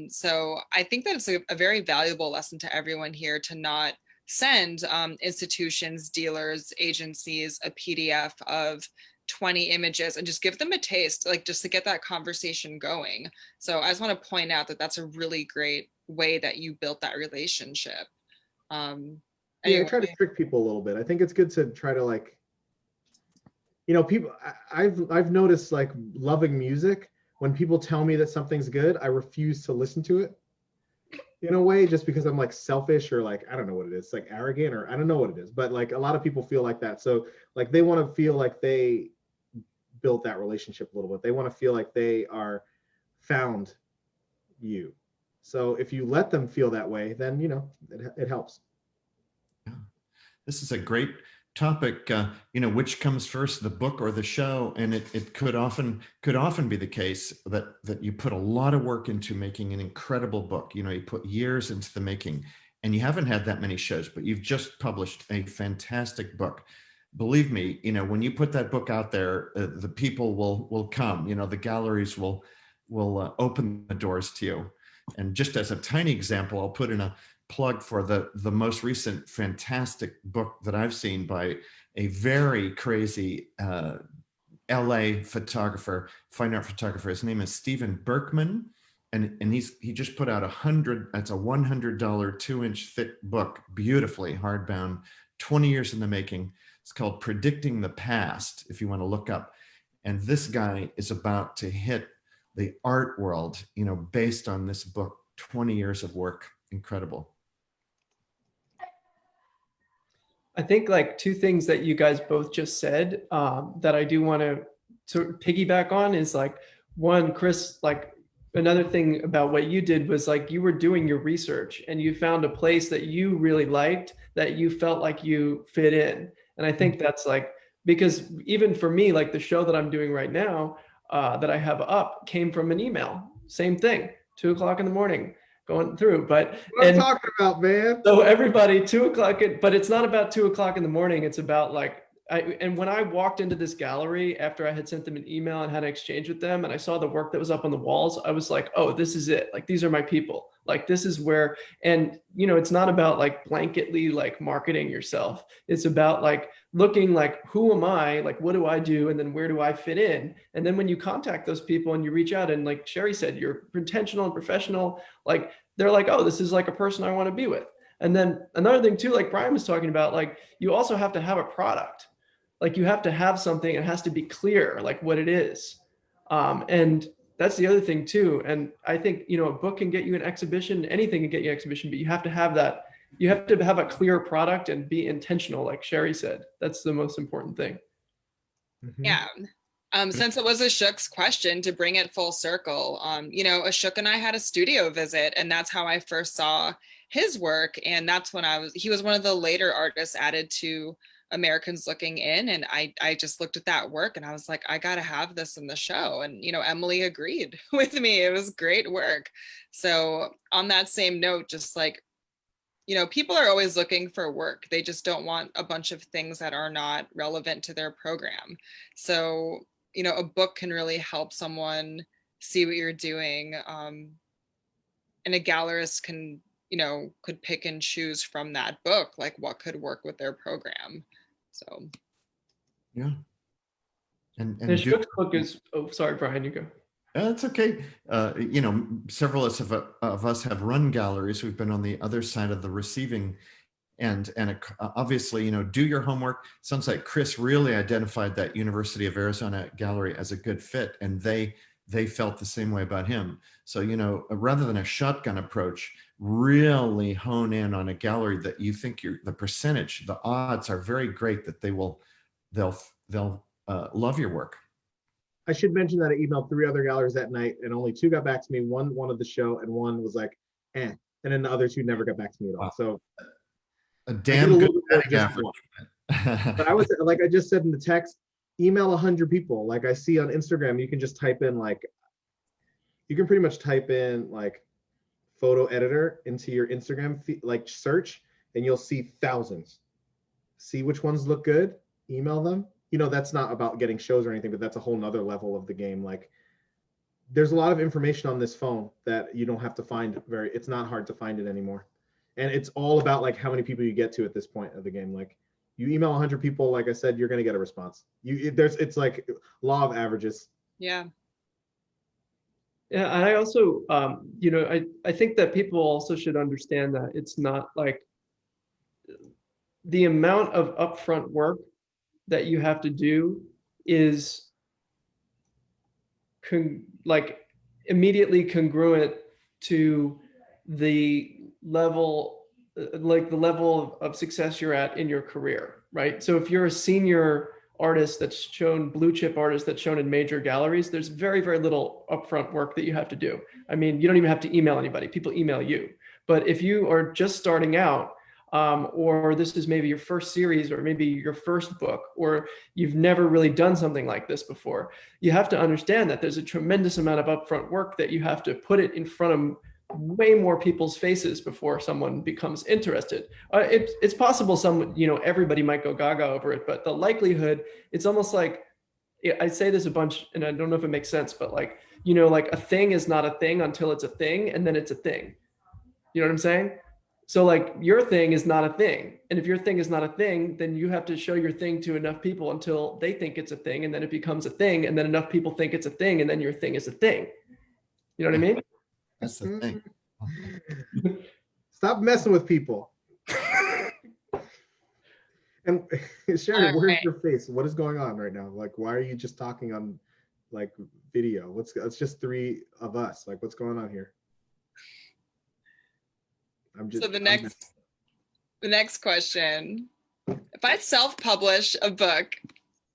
So I think that it's a very valuable lesson to everyone here to not send institutions, dealers, agencies a PDF of 20 images and just give them a taste, like just to get that conversation going. So I just want to point out that that's a really great way that you built that relationship. Anyway. Yeah, I try to trick people a little bit. I think it's good to try to, like, people, I've noticed, like, loving music, when people tell me that something's good, I refuse to listen to it in a way, just because I'm like selfish, or like, I don't know what it is, like arrogant, or I don't know what it is, but like a lot of people feel like that. So like, they want to feel like they built that relationship a little bit. They want to feel like they are found you. So if you let them feel that way, then, it helps. Yeah. This is a great topic, which comes first, the book or the show? And it could often be the case that you put a lot of work into making an incredible book. You put years into the making, and you haven't had that many shows, but you've just published a fantastic book. Believe me, when you put that book out there, the people will come. The galleries will open the doors to you. And just as a tiny example, I'll put in a plug for the most recent fantastic book that I've seen by a very crazy LA photographer, fine art photographer. His name is Stephen Berkman, and he just put out it's a $100 2-inch thick book, beautifully hardbound, 20 years in the making. It's called Predicting the Past, if you want to look up. And this guy is about to hit the art world, based on this book, 20 years of work. Incredible. I think like two things that you guys both just said that I do want to sort of piggyback on is, like, one, Kris, like, another thing about what you did was, like, you were doing your research and you found a place that you really liked, that you felt like you fit in. And I think that's, like, because even for me, like the show that I'm doing right now that I have up came from an email. Same thing, 2 o'clock in the morning. Going through, but What I'm talking about, man. So everybody, 2 o'clock, but it's not about 2 o'clock in the morning. It's about, like, and when I walked into this gallery after I had sent them an email and had an exchange with them, and I saw the work that was up on the walls, I was like, oh, this is it. Like, these are my people. Like, this is where, and it's not about like blanketly like marketing yourself. It's about like looking like, who am I? Like, what do I do? And then where do I fit in? And then when you contact those people and you reach out, and like Sherri said, you're intentional and professional, like, they're like, oh, this is like a person I want to be with. And then another thing too, like Brian was talking about, like, you also have to have a product. Like, you have to have something. It has to be clear, like, what it is. And that's the other thing too. And I think, a book can get you an exhibition, anything can get you an exhibition, but you have to have that. You have to have a clear product and be intentional, like Sherri said. That's the most important thing. Mm-hmm. Yeah. Since it was Ashok's question, to bring it full circle, Ashok and I had a studio visit, and that's how I first saw his work. And that's when he was one of the later artists added to Americans Looking In. And I just looked at that work and I was like, I got to have this in the show. And, Emily agreed with me. It was great work. So on that same note, just like, people are always looking for work. They just don't want a bunch of things that are not relevant to their program. So, a book can really help someone see what you're doing. And a gallerist could pick and choose from that book, like what could work with their program. So Yeah. And Shook's book is, oh, sorry, Brian, you go. That's okay. You know, several of us have run galleries. We've been on the other side of the receiving end, and obviously, you know, do your homework. Sounds like Kris really identified that University of Arizona gallery as a good fit, and they felt the same way about him. So, you know, rather than a shotgun approach, really hone in on a gallery that you think the percentage, the odds are very great that they'll love your work. I should mention that I emailed 3 other galleries that night, and only 2 got back to me. One wanted the show, and one was like, eh. And then the other 2 never got back to me at all. Wow. So A damn good batting average. But I was like, I just said in the text, email 100 people. Like I see on Instagram, you can just type in like, you can pretty much type in like photo editor into your Instagram feed, like search, and you'll see thousands. See which ones look good, email them. You know, that's not about getting shows or anything, but that's a whole nother level of the game. Like there's a lot of information on this phone that you don't have to find it's not hard to find it anymore. And it's all about like how many people you get to at this point of the game. Like you email 100 people, like I said, you're going to get a response. It's like law of averages. yeah. Yeah, and I also, you know, I think that people also should understand that it's not like the amount of upfront work that you have to do is like immediately congruent to the level, like the level of success you're at in your career, right? So if you're a senior artist that's shown, blue chip artist that's shown in major galleries, there's very, very little upfront work that you have to do. I mean, you don't even have to email anybody, people email you. But if you are just starting out, or this is maybe your first series or maybe your first book, or you've never really done something like this before, you have to understand that there's a tremendous amount of upfront work that you have to put it in front of way more people's faces before someone becomes interested. It's possible everybody might go gaga over it, but the likelihood, it's almost like, I say this a bunch and I don't know if it makes sense, but like, you know, like a thing is not a thing until it's a thing, and then it's a thing. You know what I'm saying? So like your thing is not a thing. And if your thing is not a thing, then you have to show your thing to enough people until they think it's a thing, and then it becomes a thing, and then enough people think it's a thing, and then your thing is a thing. You know what I mean? That's the thing. Stop messing with people. And Sherri, where's your face? What is going on right now? Like, why are you just talking on like video? It's just 3 of us. Like, what's going on here? So the next question, if I self-publish a book,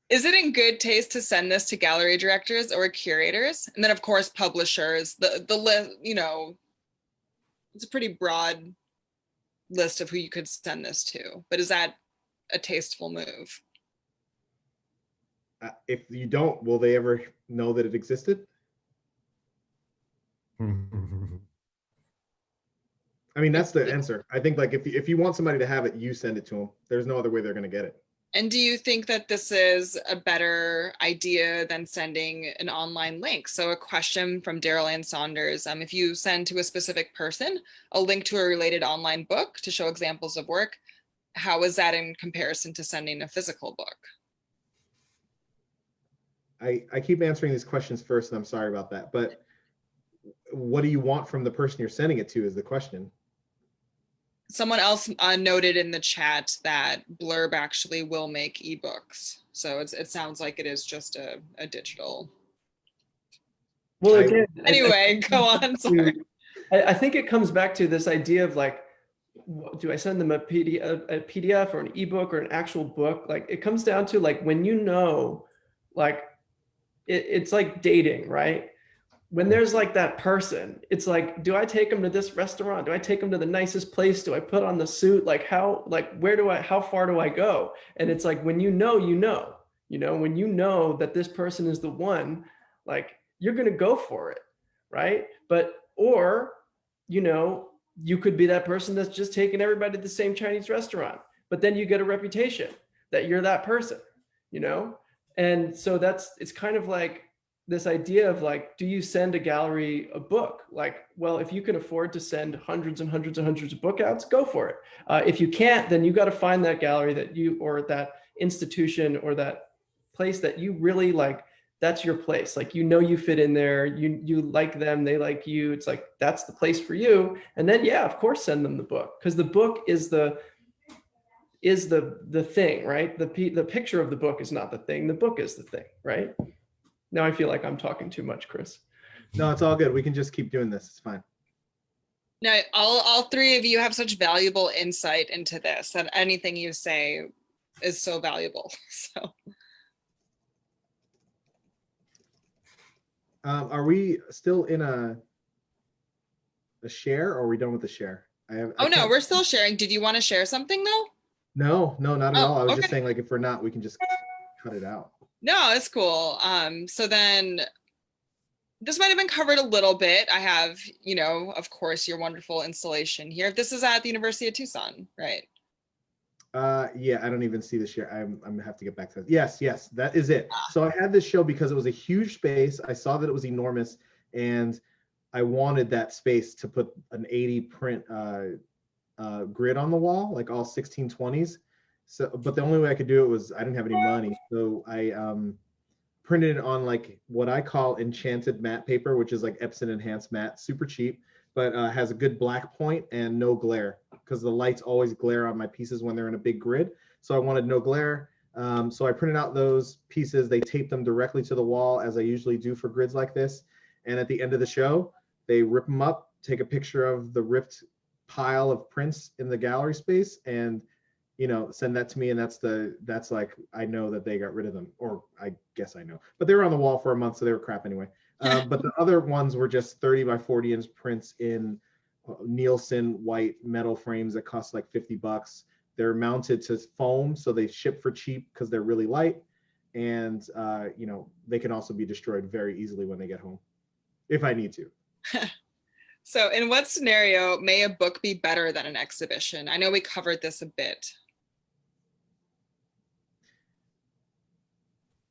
is it in good taste to send this to gallery directors or curators? And then of course, publishers, the list, you know, it's a pretty broad list of who you could send this to, but is that a tasteful move? If you don't, will they ever know that it existed? I mean, that's the answer. I think like if you want somebody to have it, you send it to them. There's no other way they're going to get it. And do you think that this is a better idea than sending an online link? So a question from Daryl Ann Saunders, if you send to a specific person a link to a related online book to show examples of work, how is that in comparison to sending a physical book? I keep answering these questions first, and I'm sorry about that. But what do you want from the person you're sending it to is the question. Someone else noted in the chat that Blurb actually will make ebooks. So it sounds like it is just a digital. Well, again, anyway, go on. Sorry. I think it comes back to this idea of like, do I send them a PDF or an ebook or an actual book? Like it comes down to like, when you know, like it's like dating, right? When there's like that person, it's like, do I take them to this restaurant? Do I take them to the nicest place? Do I put on the suit? Like how far do I go? And it's like, when when you know that this person is the one, like you're going to go for it. Right. Or, you could be that person that's just taking everybody to the same Chinese restaurant, but then you get a reputation that you're that person, And so it's kind of like this idea of like, do you send a gallery a book? Like, well, if you can afford to send hundreds and hundreds and hundreds of book outs, go for it. If you can't, then you got to find that gallery that institution or that place that you really like, that's your place. Like, you know, you fit in there, you like them, they like you. It's like, that's the place for you. And then, yeah, of course, send them the book, because the book is the thing, right? The picture of the book is not the thing. The book is the thing, right? Now I feel like I'm talking too much, Kris. No, it's all good. We can just keep doing this. It's fine. No, all three of you have such valuable insight into this, that anything you say is so valuable. So Are we still in a share, or are we done with the share? oh no, we're still sharing. Did you want to share something though? No, not at all. I was just okay. saying, like, if we're not, we can just cut it out. No, it's cool. So then this might have been covered a little bit. I have, you know, of course, your wonderful installation here. This is at the University of Tucson, right? Yeah, I don't even see the share. I'm gonna have to get back to that. Yes, that is it. So I had this show because it was a huge space. I saw that it was enormous, and I wanted that space to put an 80 print grid on the wall, like all 1620s. So, but the only way I could do it was I didn't have any money. So I printed it on like what I call enchanted matte paper, which is like Epson enhanced matte, super cheap, but has a good black point and no glare, because the lights always glare on my pieces when they're in a big grid. So I wanted no glare. So I printed out those pieces. They taped them directly to the wall, as I usually do for grids like this. And at the end of the show, they rip them up, take a picture of the ripped pile of prints in the gallery space, and send that to me. And that's like, I know that they got rid of them, or I guess I know, but they were on the wall for a month, so they were crap anyway. But the other ones were just 30 by 40 inch prints in Nielsen white metal frames that cost like $50. They're mounted to foam, so they ship for cheap because they're really light. And they can also be destroyed very easily when they get home, if I need to. So in what scenario may a book be better than an exhibition? I know we covered this a bit.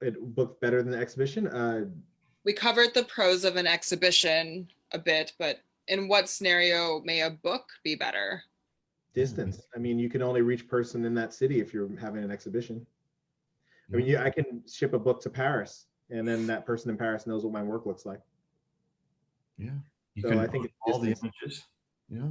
A book better than the exhibition? We covered the pros of an exhibition a bit, but in what scenario may a book be better? Distance. I mean, you can only reach person in that city if you're having an exhibition. I mean, I can ship a book to Paris, and then that person in Paris knows what my work looks like. Yeah. So I think all the images. Yeah.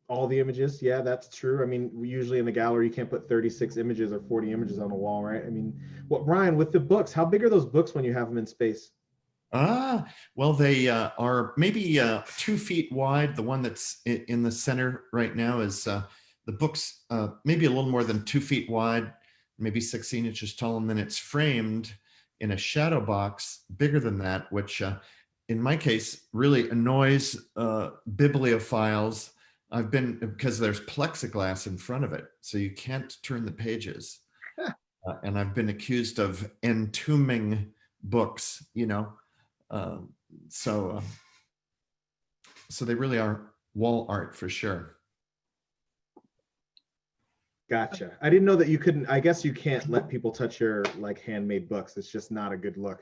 All the images. Yeah, that's true. I mean, usually in the gallery, you can't put 36 images or 40 images on the wall, right? I mean, Brian, with the books, how big are those books when you have them in space? Well, they are maybe 2 feet wide. The one that's in the center right now is the book's maybe a little more than 2 feet wide, maybe 16 inches tall, and then it's framed in a shadow box bigger than that, which in my case really annoys bibliophiles. Because there's plexiglass in front of it, so you can't turn the pages. And I've been accused of entombing books, so they really are wall art for sure. Gotcha. I didn't know that you couldn't. I guess you can't let people touch your like handmade books. It's just not a good look.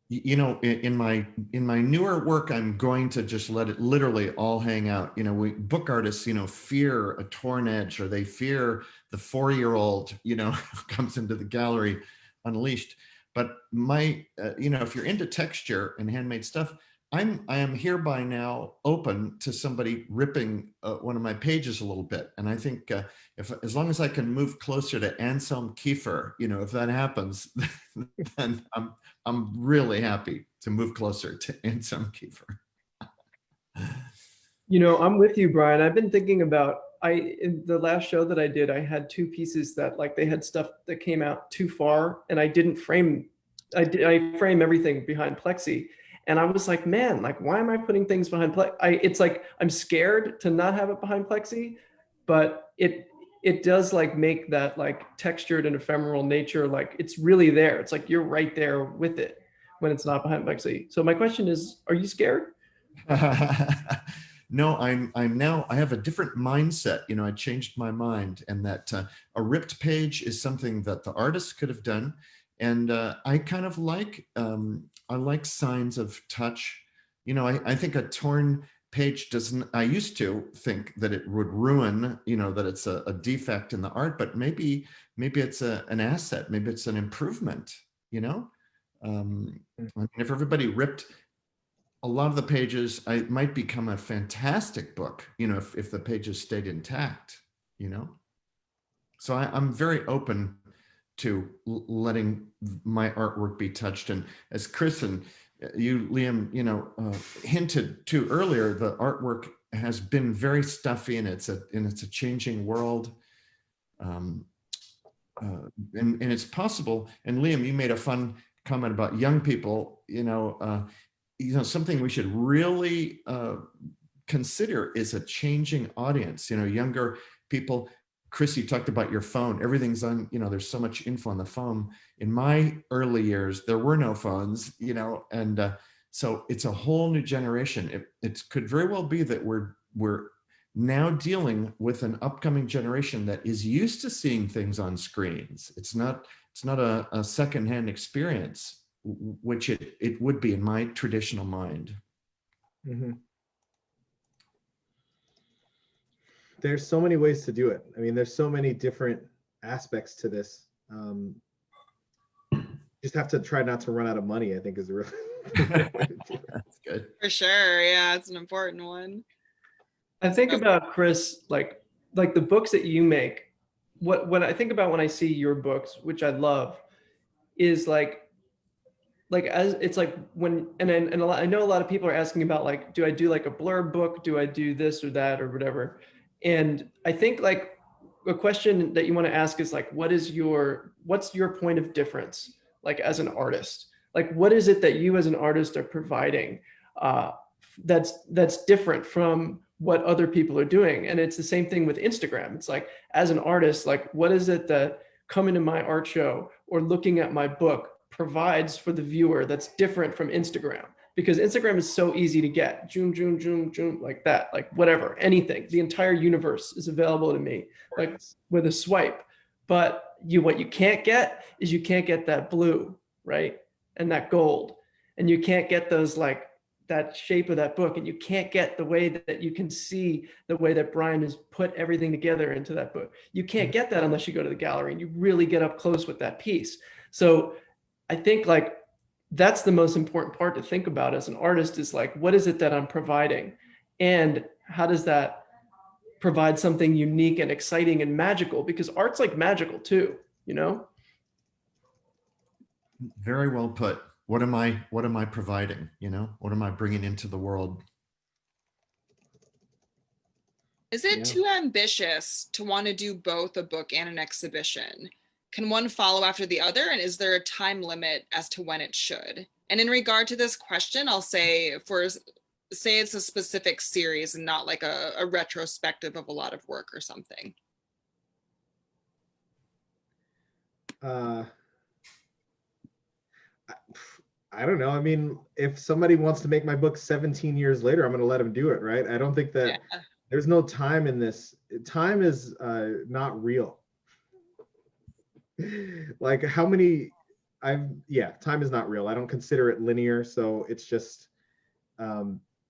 In my newer work, I'm going to just let it literally all hang out. Book artists, fear a torn edge, or they fear the 4-year-old, who comes into the gallery unleashed. But if you're into texture and handmade stuff, I am hereby now open to somebody ripping one of my pages a little bit. And I think as long as I can move closer to Anselm Kiefer, if that happens, then I'm really happy to move closer to Anselm Kiefer. I'm with you, Brian. I've been thinking about, in the last show that I did, I had 2 pieces that like they had stuff that came out too far, and I didn't frame. I frame everything behind plexi, and I was like, man, like why am I putting things behind plexi? It's like I'm scared to not have it behind plexi, but it does like make that like textured and ephemeral nature, like it's really there. It's like you're right there with it when it's not behind plexi. So my question is, are you scared? No, I have a different mindset. I changed my mind, and that a ripped page is something that the artist could have done. And I kind of like, I like signs of touch. I think a torn page doesn't, I used to think that it would ruin, that it's a defect in the art, but maybe it's an asset, maybe it's an improvement, I mean, if everybody ripped a lot of the pages, it might become a fantastic book, if the pages stayed intact, So I'm very open to letting my artwork be touched. And as Kris and you, Liam, hinted to earlier, the artwork has been very stuffy, and it's a changing world. And it's possible. And Liam, you made a fun comment about young people. Something we should really consider is a changing audience. Younger people. Kris, you talked about your phone. Everything's on, there's so much info on the phone. In my early years, there were no phones, and so it's a whole new generation. It could very well be that we're now dealing with an upcoming generation that is used to seeing things on screens. It's not a secondhand experience, which it would be in my traditional mind. Mm-hmm. There's so many ways to do it. I mean, there's so many different aspects to this. Just have to try not to run out of money, I think, is the real That's good. For sure. Yeah, it's an important one. I think about, Kris, like the books that you make. What I think about when I see your books, which I love, is like as it's like when I know a lot of people are asking about, like, do I do like a blurb book? Do I do this or that or whatever? And I think like a question that you want to ask is like, what's your point of difference? Like as an artist, like what is it that you as an artist are providing that's different from what other people are doing? And it's the same thing with Instagram. It's like, as an artist, like what is it that coming to my art show or looking at my book provides for the viewer that's different from Instagram? Because Instagram is so easy to get, June, like that, like whatever, anything. The entire universe is available to me, like with a swipe. But what you can't get is you can't get that blue, right? And that gold. And you can't get those, like that shape of that book. And you can't get the way that you can see the way that Brian has put everything together into that book. You can't get that unless you go to the gallery and you really get up close with that piece. So I think like, that's the most important part to think about as an artist, is like, what is it that I'm providing? And how does that provide something unique and exciting and magical? Because art's like magical too, Very well put. What am I providing? What am I bringing into the world? Is it too ambitious to want to do both a book and an exhibition? Can one follow after the other? And is there a time limit as to when it should? And in regard to this question, I'll say it's a specific series and not like a retrospective of a lot of work or something. I don't know. I mean, if somebody wants to make my book 17 years later, I'm going to let them do it, right? I don't think that there's no time in this. Time is not real. Like time is not real. I don't consider it linear. So it's just,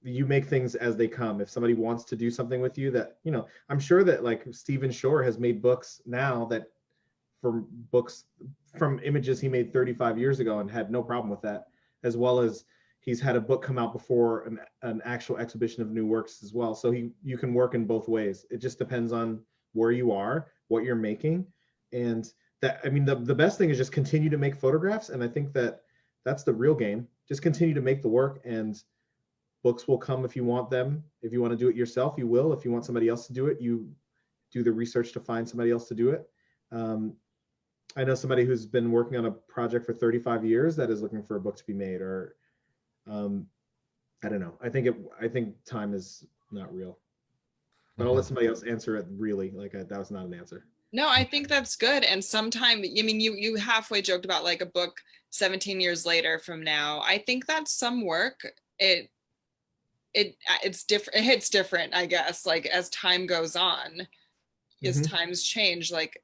you make things as they come. If somebody wants to do something with you that, I'm sure that like Stephen Shore has made books now that from images he made 35 years ago and had no problem with that, as well as he's had a book come out before an actual exhibition of new works as well. So you can work in both ways. It just depends on where you are, what you're making. And that, I mean, the best thing is just continue to make photographs. And I think that's the real game. Just continue to make the work, and books will come if you want them. If you want to do it yourself, you will. If you want somebody else to do it, you do the research to find somebody else to do it. I know somebody who's been working on a project for 35 years that is looking for a book to be made, or I don't know. I think time is not real. But I'll let somebody else answer it. Really, like that was not an answer. No, I think that's good. And sometime, I mean, you halfway joked about like a book 17 years later from now. I think that's some work. It's different. It hits different, I guess, like as time goes on, as times change. Like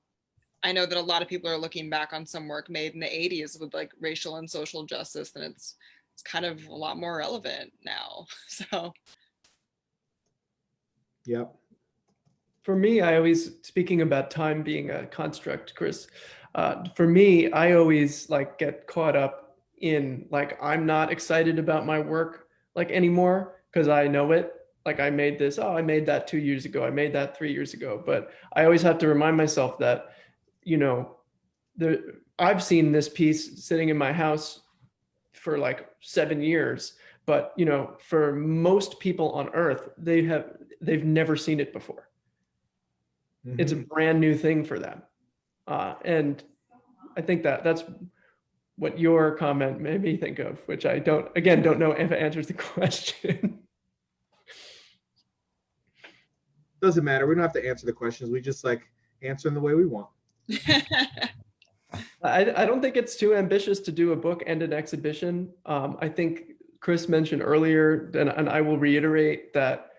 I know that a lot of people are looking back on some work made in the 80s with like racial and social justice, and it's kind of a lot more relevant now. So Yep. For me, I always, speaking about time being a construct, Chris, for me, I always like get caught up in like, I'm not excited about my work like anymore because I know it. Like I made this, oh, I made that 2 years ago. I made that 3 years ago. But I always have to remind myself that, you know, I've seen this piece sitting in my house for like 7 years, but you know, for most people on earth, they've never seen it before. It's a Mhm. brand new thing for them. And I think that that's what your comment made me think of, which I don't know if it answers the question. Doesn't matter. We don't have to answer the questions. We just like answer them the way we want. I don't think it's too ambitious to do a book and an exhibition. I think Chris mentioned earlier, and I will reiterate that,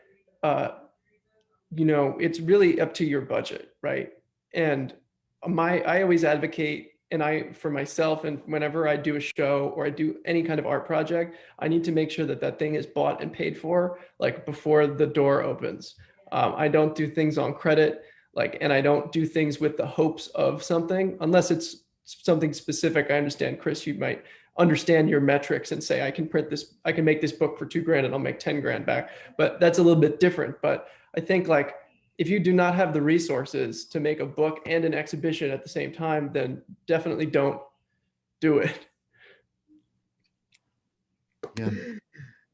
you know, it's really up to your budget, right? And I always advocate, and for myself, and whenever I do a show or I do any kind of art project, I need to make sure that that thing is bought and paid for, like before the door opens. I don't do things on credit, like, and I don't do things with the hopes of something, unless it's something specific. I understand, Chris, you might understand your metrics and say, I can print this, I can make this book for 2 grand and I'll make 10 grand back, but that's a little bit different. But I think like, if you do not have the resources to make a book and an exhibition at the same time, then definitely don't do it. Yeah.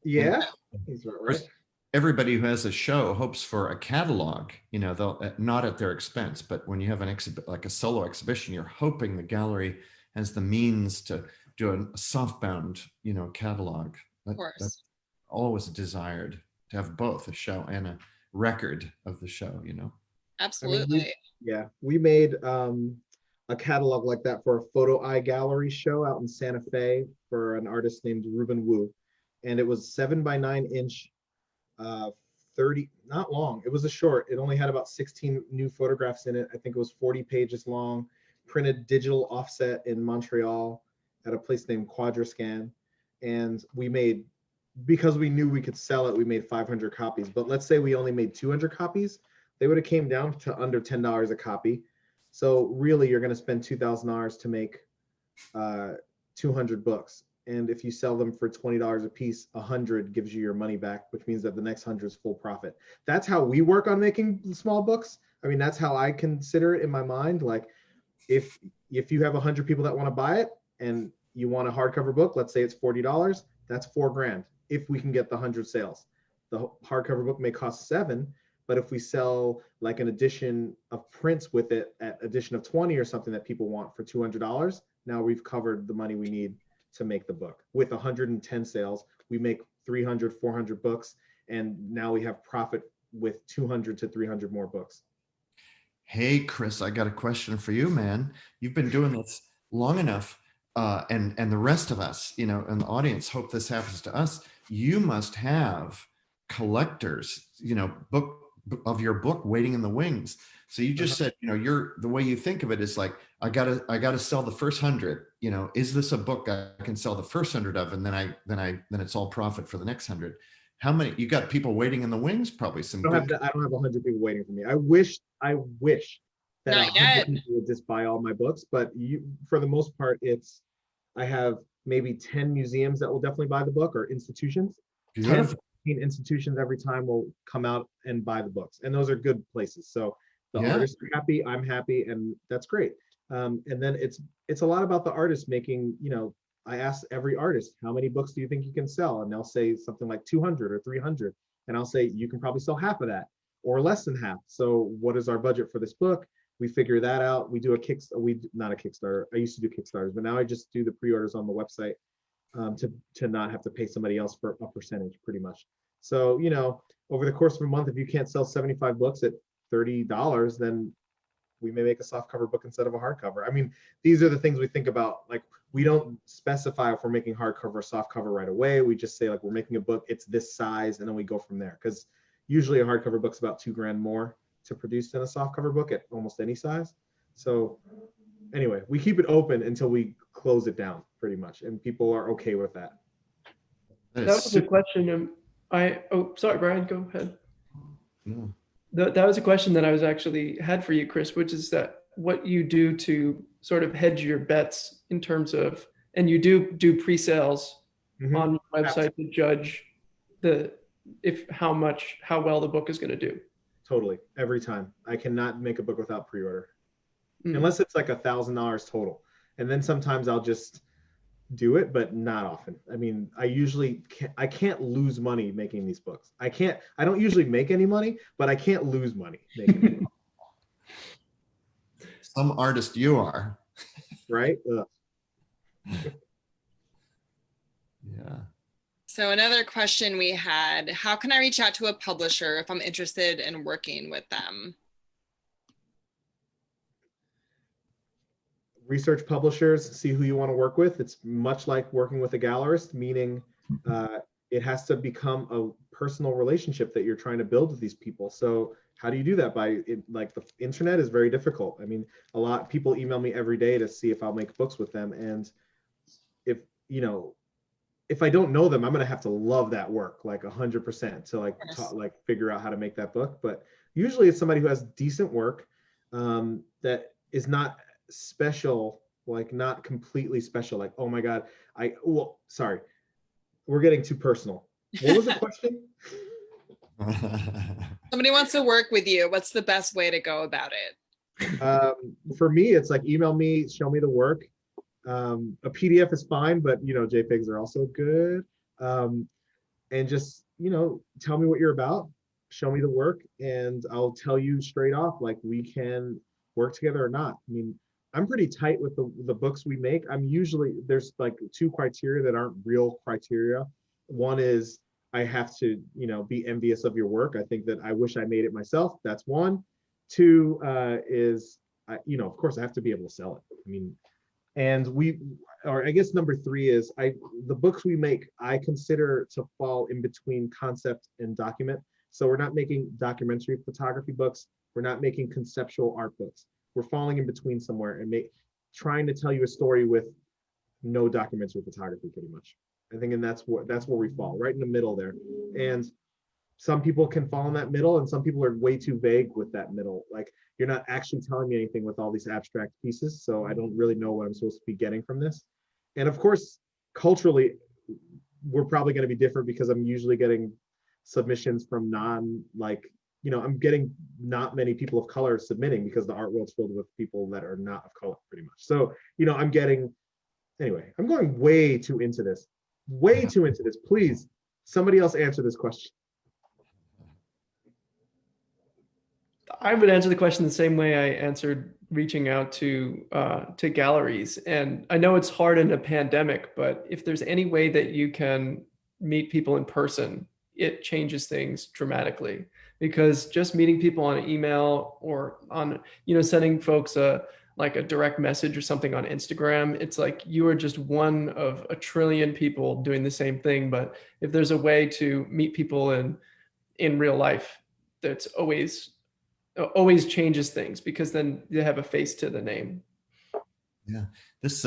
Yeah. And He's of right. course, everybody who has a show hopes for a catalog, you know, they'll not at their expense, but when you have an exhibit, like a solo exhibition, you're hoping the gallery has the means to do a softbound, you know, catalog. Of That's course. always desired, to have both a show and a record of the show, you know. I mean, Absolutely. we made a catalog like that for a photo eye gallery show out in Santa Fe for an artist named Ruben Wu. And it was 7 by 9 inch, 30, not long. It was a short. It only had about 16 new photographs in it. I think it was 40 pages long, printed digital offset in Montreal at a place named Quadrascan. And we made, because we knew we could sell it, we made 500 copies. But let's say we only made 200 copies, they would have came down to under $10 a copy. So really, you're going to spend $2,000 to make 200 books. And if you sell them for $20 a piece, 100 gives you your money back, which means that the next 100 is full profit. That's how we work on making small books. I mean, that's how I consider it in my mind. Like, if you have 100 people that want to buy it and you want a hardcover book, let's say it's $40, that's $4,000 if we can get the 100 sales. The hardcover book may cost $7,000, but if we sell like an edition of prints with it at edition of 20 or something that people want for $200, now we've covered the money we need to make the book. With 110 sales, we make 300, 400 books, and now we have profit with 200 to 300 more books. Hey, Chris, I got a question for you, man. You've been doing this long enough, and the rest of us, you know, and the audience hope this happens to us. You must have collectors, you know, book of your book waiting in the wings. So you just said, you know, the way you think of it is like, I gotta sell the first 100. You know, is this a book I can sell the first 100 of, and then it's all profit for the next 100? How many? You got people waiting in the wings? Probably some. I don't have 100 people waiting for me. I wish that Not 100 yet. people would just buy all my books, but for the most part, I have maybe 10 museums that will definitely buy the book, or institutions. 10 to Beautiful. 15 institutions every time will come out and buy the books, and those are good places. So the Yeah. artists are happy, I'm happy, and that's great. And then it's a lot about the artist making, you know, I ask every artist, how many books do you think you can sell? And they'll say something like 200 or 300. And I'll say, you can probably sell half of that or less than half. So what is our budget for this book? We figure that out. We do not a Kickstarter. I used to do Kickstarters, but now I just do the pre-orders on the website, to not have to pay somebody else for a percentage, pretty much. So, you know, over the course of a month, if you can't sell 75 books at $30, then we may make a soft cover book instead of a hardcover. I mean, these are the things we think about. Like, we don't specify if we're making hardcover or soft cover right away. We just say, like, we're making a book, it's this size, and then we go from there. Because usually a hardcover book's about $2,000 more to produce than a soft cover book at almost any size. So anyway, we keep it open until we close it down, pretty much, and people are okay with that. That was a question. Sorry, Brian, go ahead. No. That was a question that I was actually had for you, Kris, which is that what you do to sort of hedge your bets in terms of, and you do pre-sales Mhm. on your website to judge the how well the book is going to do. Totally. Every time. I cannot make a book without pre-order. Mm. Unless it's like $1,000 total. And then sometimes I'll just do it, but not often. I mean, I can't lose money making these books. I don't usually make any money, but I can't lose money making them. Some artist you are. Right? Ugh. Yeah. So another question we had, how can I reach out to a publisher if I'm interested in working with them? Research publishers, see who you want to work with. It's much like working with a gallerist, meaning it has to become a personal relationship that you're trying to build with these people. So how do you do that? Like the internet is very difficult. I mean, a lot of people email me every day to see if I'll make books with them. And if, if I don't know them, I'm going to have to love that work like 100% to like figure out how to make that book. But usually it's somebody who has decent work that is not special, like not completely special, like, oh my God, sorry, we're getting too personal. What was the question? Somebody wants to work with you. What's the best way to go about it? For me, it's like email me, show me the work. A PDF is fine, but JPEGs are also good. And just, tell me what you're about, show me the work, and I'll tell you straight off, like we can work together or not. I mean, I'm pretty tight with the books we make. There's like 2 criteria that aren't real criteria. One is I have to, be envious of your work. I think that I wish I made it myself. That's one. 2 is, of course I have to be able to sell it. I mean, or I guess number 3 is the books we make, I consider to fall in between concept and document. So we're not making documentary photography books. We're not making conceptual art books. We're falling in between somewhere and trying to tell you a story with no documentary photography, pretty much. I think, and that's where we fall, right in the middle there. And some people can fall in that middle, and some people are way too vague with that middle. Like, you're not actually telling me anything with all these abstract pieces, so I don't really know what I'm supposed to be getting from this. And of course, culturally, we're probably going to be different because I'm usually getting submissions from I'm getting not many people of color submitting because the art world's filled with people that are not of color, pretty much. So, anyway, I'm going way too into this. Please, somebody else answer this question. I would answer the question the same way I answered reaching out to galleries. And I know it's hard in a pandemic, but if there's any way that you can meet people in person, it changes things dramatically. Because just meeting people on an email or on, sending folks like a direct message or something on Instagram, it's like you are just one of a trillion people doing the same thing. But if there's a way to meet people in real life, that's always changes things, because then you have a face to the name. Yeah, this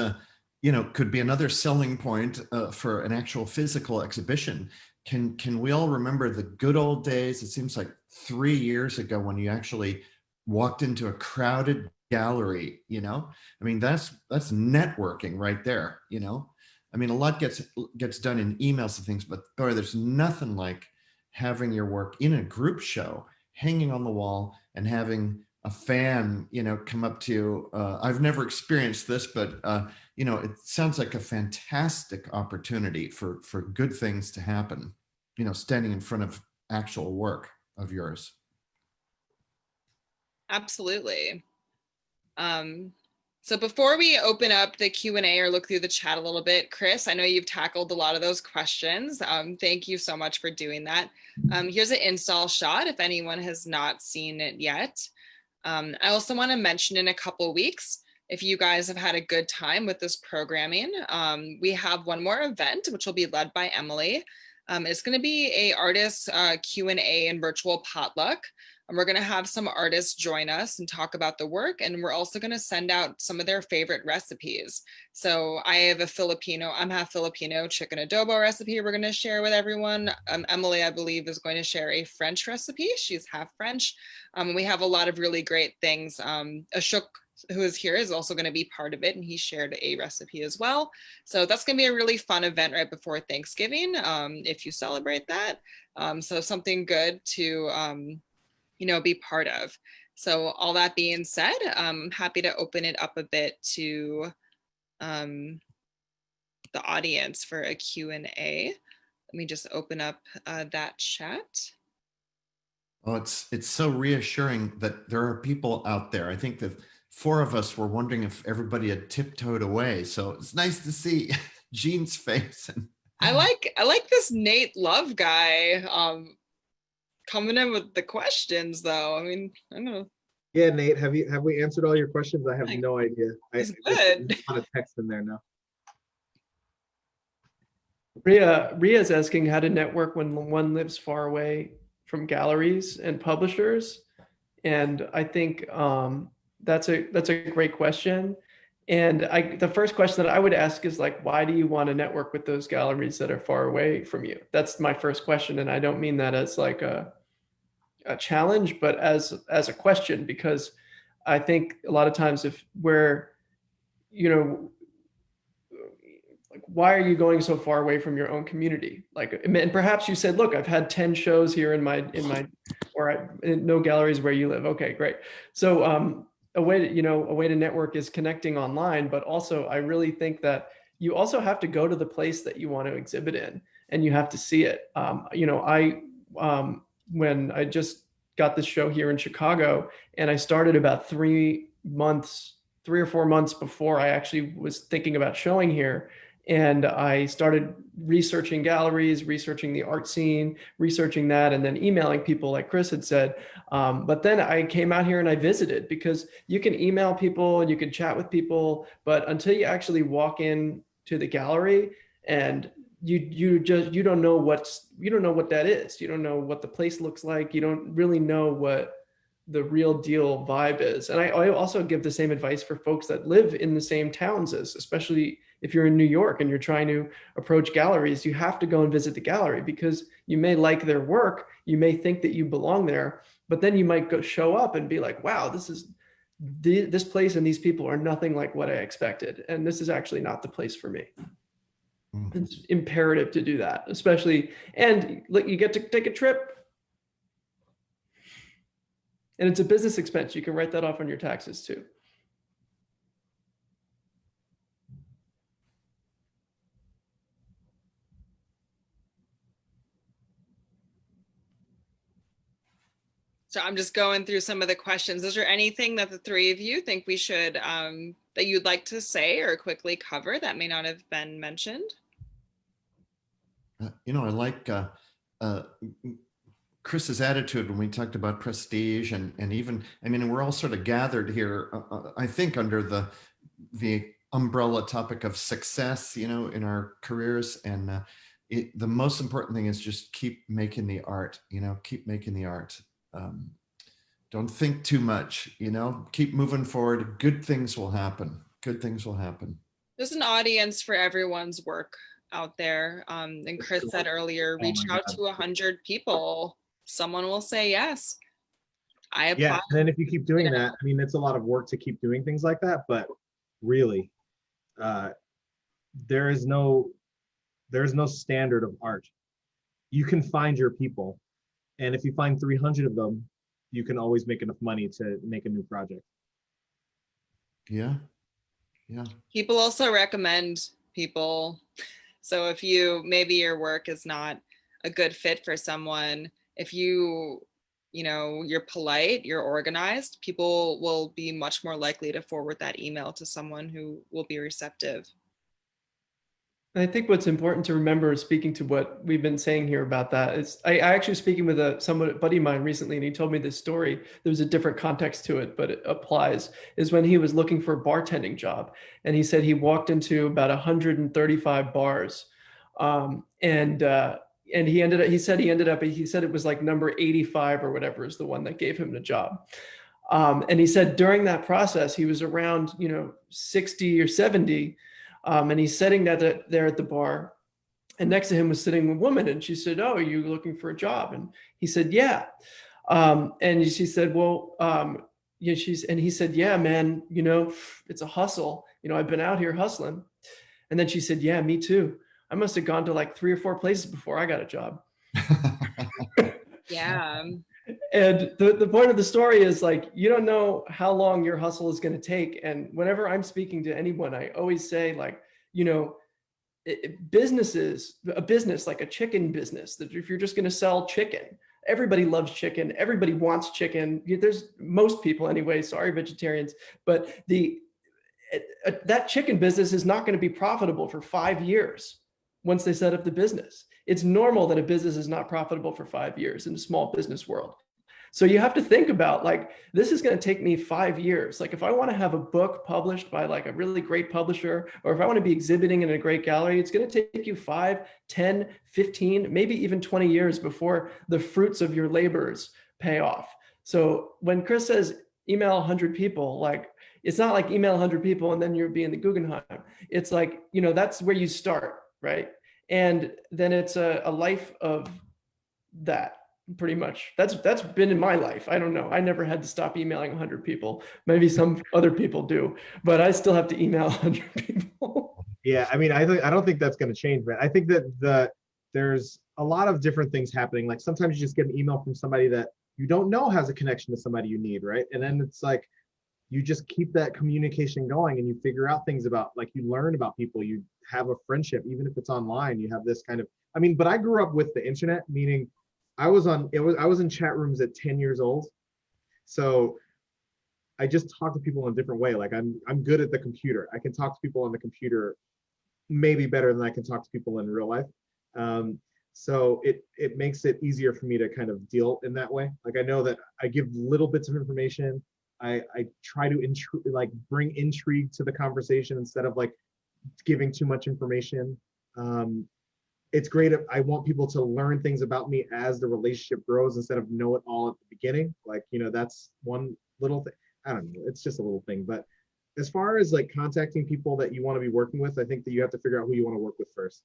could be another selling point for an actual physical exhibition. Can we all remember the good old days? It seems like 3 years ago when you actually walked into a crowded gallery. I mean, that's networking right there. I mean, a lot gets done in emails and things, but boy, there's nothing like having your work in a group show, hanging on the wall, and having a fan, come up to you. I've never experienced this, but it sounds like a fantastic opportunity for good things to happen, standing in front of actual work of yours. Absolutely. So before we open up the Q&A or look through the chat a little bit, Kris, I know you've tackled a lot of those questions. Thank you so much for doing that. Here's an install shot if anyone has not seen it yet. I also want to mention in a couple of weeks, if you guys have had a good time with this programming, we have one more event, which will be led by Emily. It's going to be a artist Q&A and virtual potluck. And we're going to have some artists join us and talk about the work. And we're also going to send out some of their favorite recipes. So I have I'm half Filipino chicken adobo recipe we're going to share with everyone. Emily, I believe, is going to share a French recipe. She's half French. We have a lot of really great things. Ashok, who is here, is also going to be part of it, and he shared a recipe as well. So that's going to be a really fun event right before Thanksgiving, if you celebrate that. So something good to be part of. So all that being said, I'm happy to open it up a bit to the audience for a Q&A. Let me just open up that chat. Oh, it's so reassuring that there are people out there. I think that 4 of us were wondering if everybody had tiptoed away. So it's nice to see Jean's face. I like this Nate Love guy coming in with the questions, though. I mean, I don't know. Yeah, Nate, have we answered all your questions? I have no idea. It's good. There's a lot of text in there now. Ria's asking how to network when one lives far away from galleries and publishers, and I think that's a great question. And the first question that I would ask is like, why do you want to network with those galleries that are far away from you? That's my first question, and I don't mean that as like a challenge, but as a question, because I think a lot of times if we're, like, why are you going so far away from your own community? Like, and perhaps you said, look, I've had 10 shows here in no galleries where you live. Okay, great. So a way to network is connecting online, but also I really think that you also have to go to the place that you want to exhibit in, and you have to see it. When I just got this show here in Chicago, and I started about 3 or 4 months before I actually was thinking about showing here. And I started researching galleries, researching the art scene, researching that, and then emailing people like Kris had said. But then I came out here and I visited, because you can email people and you can chat with people, but until you actually walk in to the gallery and you don't know what that is. You don't know what the place looks like. You don't really know what the real deal vibe is. And I also give the same advice for folks that live in the same towns as, especially if you're in New York and you're trying to approach galleries, you have to go and visit the gallery, because you may like their work. You may think that you belong there, but then you might show up and be like, wow, this place and these people are nothing like what I expected. And this is actually not the place for me. It's imperative to do that, especially, and you get to take a trip, and it's a business expense. You can write that off on your taxes too. So I'm just going through some of the questions. Is there anything that the 3 of you think we should, that you'd like to say or quickly cover that may not have been mentioned? I like Kris's attitude when we talked about prestige, and even, I mean, we're all sort of gathered here, I think, under the umbrella topic of success, in our careers. And the most important thing is just keep making the art, keep making the art. Don't think too much, keep moving forward. Good things will happen. Good things will happen. There's an audience for everyone's work out there. And Kris said earlier, reach out to 100 people. Someone will say yes. I apply. Yeah, and then if you keep doing that, I mean, it's a lot of work to keep doing things like that, but really, there's no standard of art. You can find your people, and if you find 300 of them, you can always make enough money to make a new project. Yeah. People also recommend people. So if maybe your work is not a good fit for someone, if you're polite, you're organized, people will be much more likely to forward that email to someone who will be receptive. I think what's important to remember, speaking to what we've been saying here about that, is I actually speaking with a buddy of mine recently, and he told me this story. There's a different context to it, but it applies. Is when he was looking for a bartending job, and he said he walked into about 135 bars, and and he said it was like number 85 or whatever is the one that gave him the job. And he said during that process, he was around, 60 or 70. And he's sitting there at the bar, and next to him was sitting a woman, and she said, "Oh, are you looking for a job?" And he said, "Yeah." And she said, "Well, yeah." And he said, "Yeah, man, it's a hustle. I've been out here hustling." And then she said, "Yeah, me too. I must have gone to like 3 or 4 places before I got a job." Yeah. And the point of the story is, like, you don't know how long your hustle is going to take. And whenever I'm speaking to anyone, I always say, like, a business like a chicken business, that if you're just going to sell chicken, everybody loves chicken, everybody wants chicken. There's most people anyway, sorry vegetarians, but that chicken business is not going to be profitable for 5 years once they set up the business. It's normal that a business is not profitable for 5 years in the small business world. So you have to think about, like, this is going to take me 5 years. Like, if I want to have a book published by like a really great publisher, or if I want to be exhibiting in a great gallery, it's going to take you 5, 10, 15, maybe even 20 years before the fruits of your labors pay off. So when Kris says email 100 people, like, it's not like email 100 people and then you'll be in the Guggenheim. It's like, that's where you start, right? And then it's a life of that. Pretty much. That's been in my life. I don't know. I never had to stop emailing 100 people. Maybe some other people do, but I still have to email 100 people. Yeah, I mean, I don't think that's going to change, but I think that there's a lot of different things happening. Like, sometimes you just get an email from somebody that you don't know has a connection to somebody you need, right? And then it's like, you just keep that communication going, and you figure out things about, like, you learn about people, you have a friendship, even if it's online. You have this kind of, I mean, but I grew up with the internet, meaning I was in chat rooms at 10 years old. So I just talk to people in a different way. Like, I'm good at the computer. I can talk to people on the computer maybe better than I can talk to people in real life. So it makes it easier for me to kind of deal in that way. Like, I know that I give little bits of information. I try to bring intrigue to the conversation instead of like giving too much information. It's great. I want people to learn things about me as the relationship grows instead of know it all at the beginning. Like, that's one little thing. I don't know. It's just a little thing. But as far as like contacting people that you want to be working with, I think that you have to figure out who you want to work with first.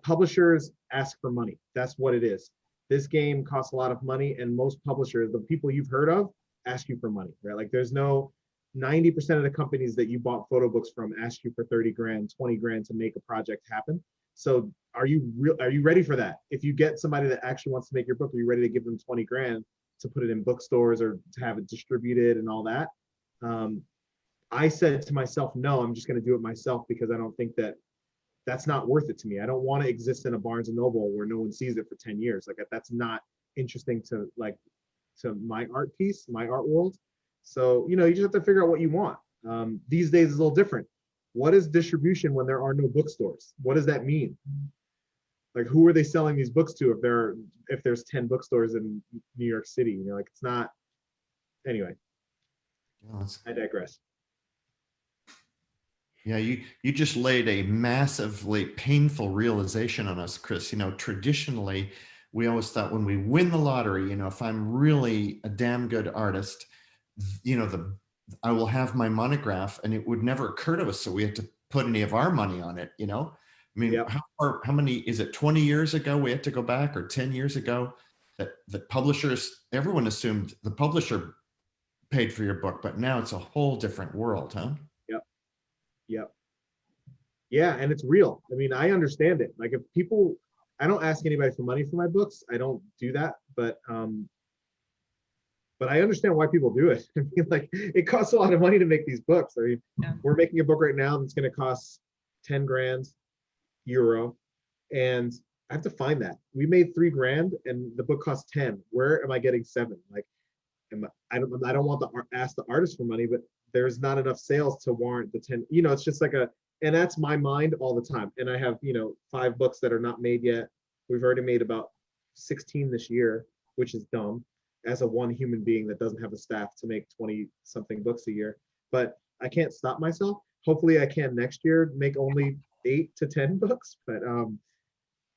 Publishers ask for money. That's what it is. This game costs a lot of money, and most publishers, the people you've heard of, ask you for money, right? Like, there's no 90% of the companies that you bought photo books from ask you for 30 grand, 20 grand to make a project happen. So are you ready for that? If you get somebody that actually wants to make your book, are you ready to give them 20 grand to put it in bookstores or to have it distributed and all that? I said to myself, no, I'm just going to do it myself, because I don't think that's not worth it to me. I don't want to exist in a Barnes and Noble where no one sees it for 10 years. Like, that's not interesting to my art piece, my art world. So, you just have to figure out what you want. These days is a little different. What is distribution when there are no bookstores? What does that mean? Like, who are they selling these books to if there's 10 bookstores in New York City? Like, it's not. Anyway, I digress. Yeah, you just laid a massively painful realization on us, Kris. Traditionally, we always thought when we win the lottery, if I'm really a damn good artist, I will have my monograph, and it would never occur to us. So we had to put any of our money on it, I mean, Yep. how many, is it 20 years ago we had to go back, or 10 years ago, that publishers, everyone assumed the publisher paid for your book, but now it's a whole different world, huh? Yep. Yeah, and it's real. I mean, I understand it. Like, if people, I don't ask anybody for money for my books. I don't do that, but I understand why people do it. I mean, like, it costs a lot of money to make these books. I mean, Yeah. We're making a book right now that's going to cost 10 grand euro, and I have to find that. We made 3 grand, and the book costs 10. Where am I getting 7? Like, I don't want to ask the artist for money, but there's not enough sales to warrant the 10. It's just like and that's my mind all the time. And I have 5 books that are not made yet. We've already made about 16 this year, which is dumb, as a one human being that doesn't have a staff to make 20 something books a year. But I can't stop myself. Hopefully I can next year make only 8 to 10 books. But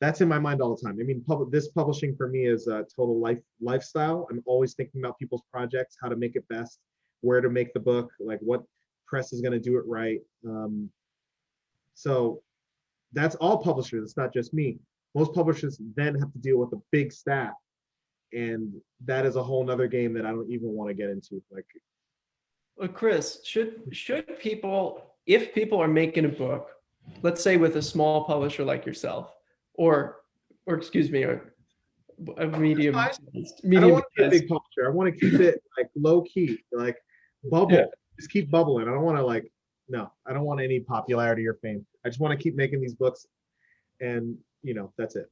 that's in my mind all the time. I mean, this publishing for me is a total lifestyle. I'm always thinking about people's projects, how to make it best, where to make the book, like what press is going to do it right. So that's all publishers. It's not just me. Most publishers then have to deal with a big staff, and that is a whole nother game that I don't even want to get into. Like, Well, Kris, should people, if people are making a book, let's say with a small publisher like yourself, or excuse me, or a medium, I don't medium want to be a size. big publisher. I want to keep it like low key, like bubble. Yeah. Just keep bubbling. I don't want to like, no, I don't want any popularity or fame. I just want to keep making these books, and that's it.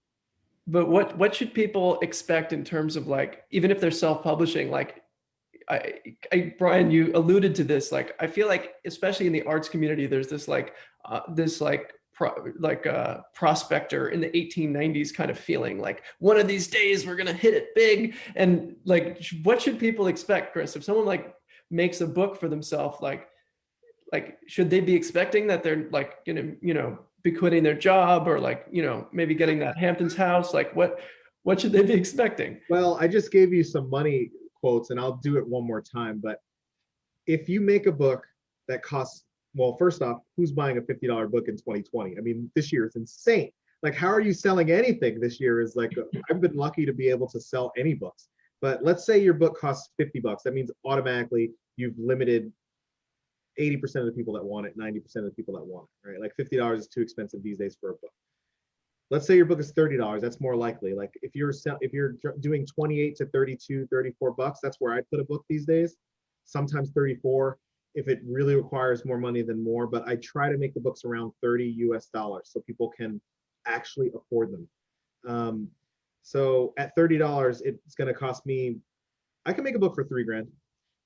But what should people expect in terms of, like, even if they're self-publishing, like, Brian, you alluded to this, like, I feel like especially in the arts community, there's this prospector in the 1890s kind of feeling, like one of these days we're gonna hit it big. And like, what should people expect, Kris, if someone like makes a book for themselves? Like should they be expecting that they're like gonna be quitting their job, or like maybe getting that Hamptons house? Like what should they be expecting? Well, I just gave you some money quotes, and I'll do it one more time. But if you make a book that costs, well, first off, who's buying a $50 book in 2020? I mean, this year is insane. Like, how are you selling anything this year? Is like, I've been lucky to be able to sell any books. But let's say your book costs $50. That means automatically you've limited 80% of the people that want it, 90% of the people that want it, right? Like $50 is too expensive these days for a book. Let's say your book is $30. That's more likely. Like if you're doing 28 to 32, 34 bucks, that's where I put a book these days. Sometimes 34 if it really requires more money than more, but I try to make the books around $30 US so people can actually afford them. So at $30, it's going to cost me, I can make a book for $3,000.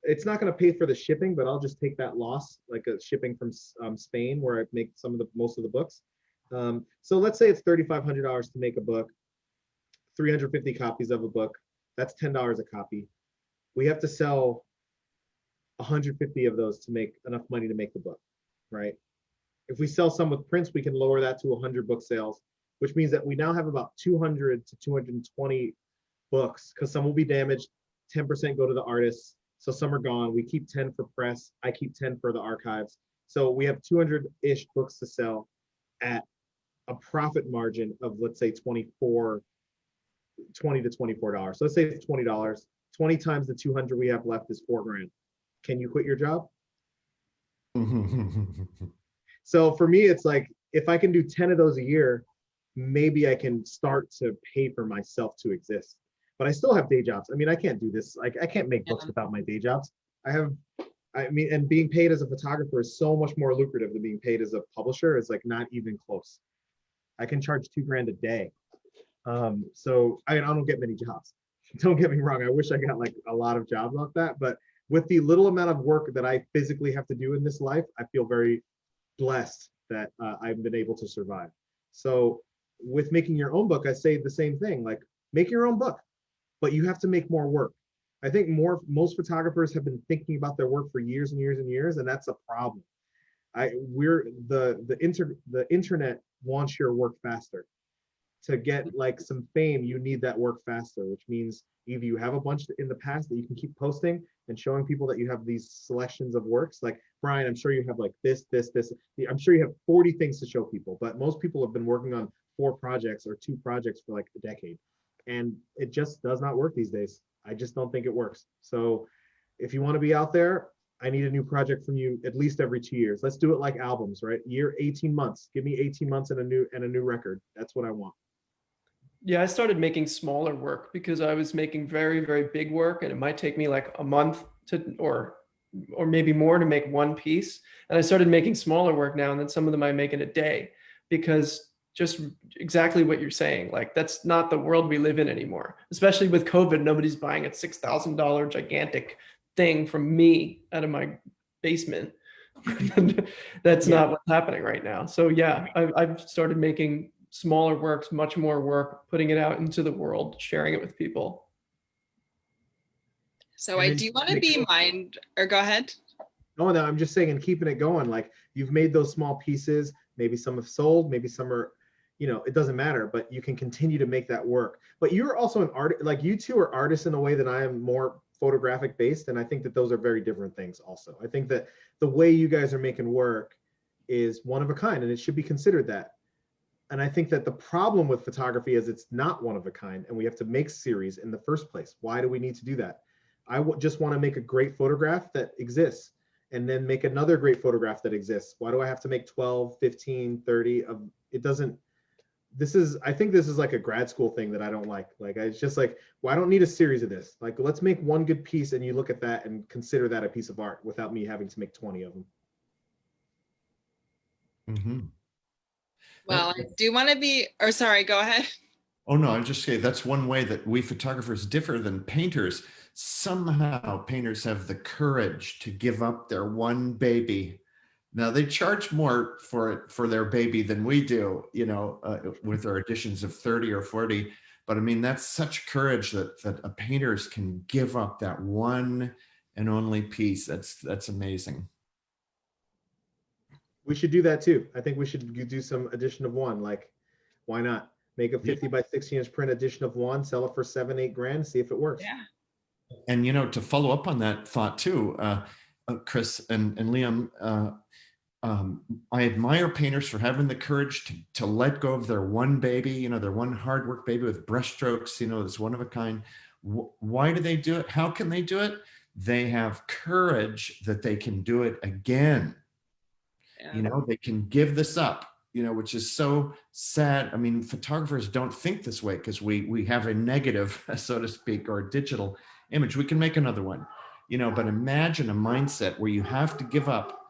It's not going to pay for the shipping, but I'll just take that loss, like a shipping from Spain, where I make most of the books. So let's say it's $3,500 to make a book, 350 copies of a book. That's $10 a copy. We have to sell 150 of those to make enough money to make the book, right? If we sell some with prints, we can lower that to 100 book sales, which means that we now have about 200 to 220 books, because some will be damaged. 10% go to the artists, so some are gone. We keep 10 for press. I keep 10 for the archives. So we have 200-ish books to sell at a profit margin of, let's say, $20 to $24. So let's say it's $20. 20 times the 200 we have left is $4,000. Can you quit your job? So for me, it's like, if I can do 10 of those a year, maybe I can start to pay for myself to exist. But I still have day jobs. I mean, I can't do this. Like, I can't make books without my day jobs. And being paid as a photographer is so much more lucrative than being paid as a publisher. It's like not even close. I can charge $2,000 a day. So I don't get many jobs. Don't get me wrong. I wish I got like a lot of jobs like that, but with the little amount of work that I physically have to do in this life, I feel very blessed that I've been able to survive. So with making your own book, I say the same thing, like, make your own book, but you have to make more work. I think most photographers have been thinking about their work for years and years and years, and that's a problem. The internet wants your work faster. To get like some fame, you need that work faster, which means either you have a bunch in the past that you can keep posting and showing people that you have these selections of works. Like Brian, I'm sure you have like this. I'm sure you have 40 things to show people, but most people have been working on 4 projects or 2 projects for like a decade. And it just does not work these days. I just don't think it works. So if you want to be out there, I need a new project from you at least every 2 years. Let's do it like albums, right? 18 months. Give me 18 months and a new record. That's what I want. Yeah, I started making smaller work because I was making very, very big work, and it might take me like a month or maybe more to make one piece. And I started making smaller work now, and then some of them I make in a day, because just exactly what you're saying, like, that's not the world we live in anymore. Especially with COVID, nobody's buying a $6,000 gigantic thing from me out of my basement. That's not what's happening right now. So yeah, I've started making smaller works, much more work, putting it out into the world, sharing it with people. So I do want to be or go ahead. Oh no, I'm just saying, and keeping it going. Like, you've made those small pieces, maybe some have sold, maybe some are, you know, it doesn't matter, but you can continue to make that work. But you're also an artist, like you two are artists in a way that I am more photographic based. And I think that those are very different things also. I think that the way you guys are making work is one of a kind, and it should be considered that. And I think that the problem with photography is it's not one of a kind, and we have to make series in the first place. Why do we need to do that? Just want to make a great photograph that exists and then make another great photograph that exists. Why do I have to make 12, 15, 30 of it? Doesn't, I think this is like a grad school thing that I don't like. Like, it's just like, well, I don't need a series of this. Like, let's make one good piece and you look at that and consider that a piece of art without me having to make 20 of them. Mm-hmm. Well, I do want to be, or sorry, go ahead. Oh no, I'm just saying that's one way that we photographers differ than painters. Somehow painters have the courage to give up their one baby. Now they charge more for their baby than we do, you know, with our editions of 30 or 40. But I mean, that's such courage that a painters can give up that one and only piece. That's amazing. We should do that too. I think we should do some edition of one. Like, why not make a 50 by 60 inch print edition of one, sell it for $7-8 grand, see if it works. Yeah. And, you know, to follow up on that thought too, Kris and Liam, I admire painters for having the courage to let go of their one baby, you know, their one hard work baby with brushstrokes, you know, that's one of a kind. Why do they do it? How can they do it? They have courage that they can do it again. Yeah. You know, they can give this up, you know, which is so sad. I mean, photographers don't think this way because we have a negative, so to speak, or a digital image. We can make another one, you know, but imagine a mindset where you have to give up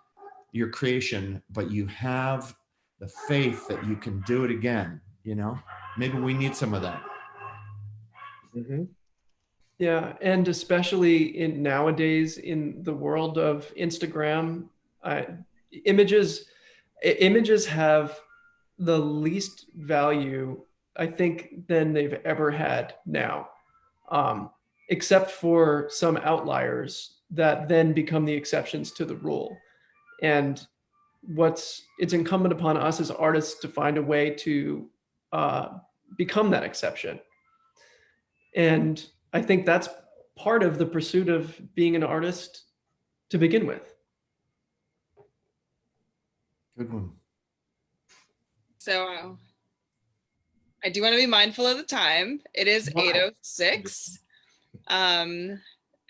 your creation, but you have the faith that you can do it again, you know. Maybe we need some of that. Mm-hmm. Yeah, and especially in nowadays in the world of Instagram, images have the least value, I think, than they've ever had now, except for some outliers that then become the exceptions to the rule. And it's incumbent upon us as artists to find a way to become that exception. And I think that's part of the pursuit of being an artist to begin with. Good one. So I do want to be mindful of the time. It is 8:06.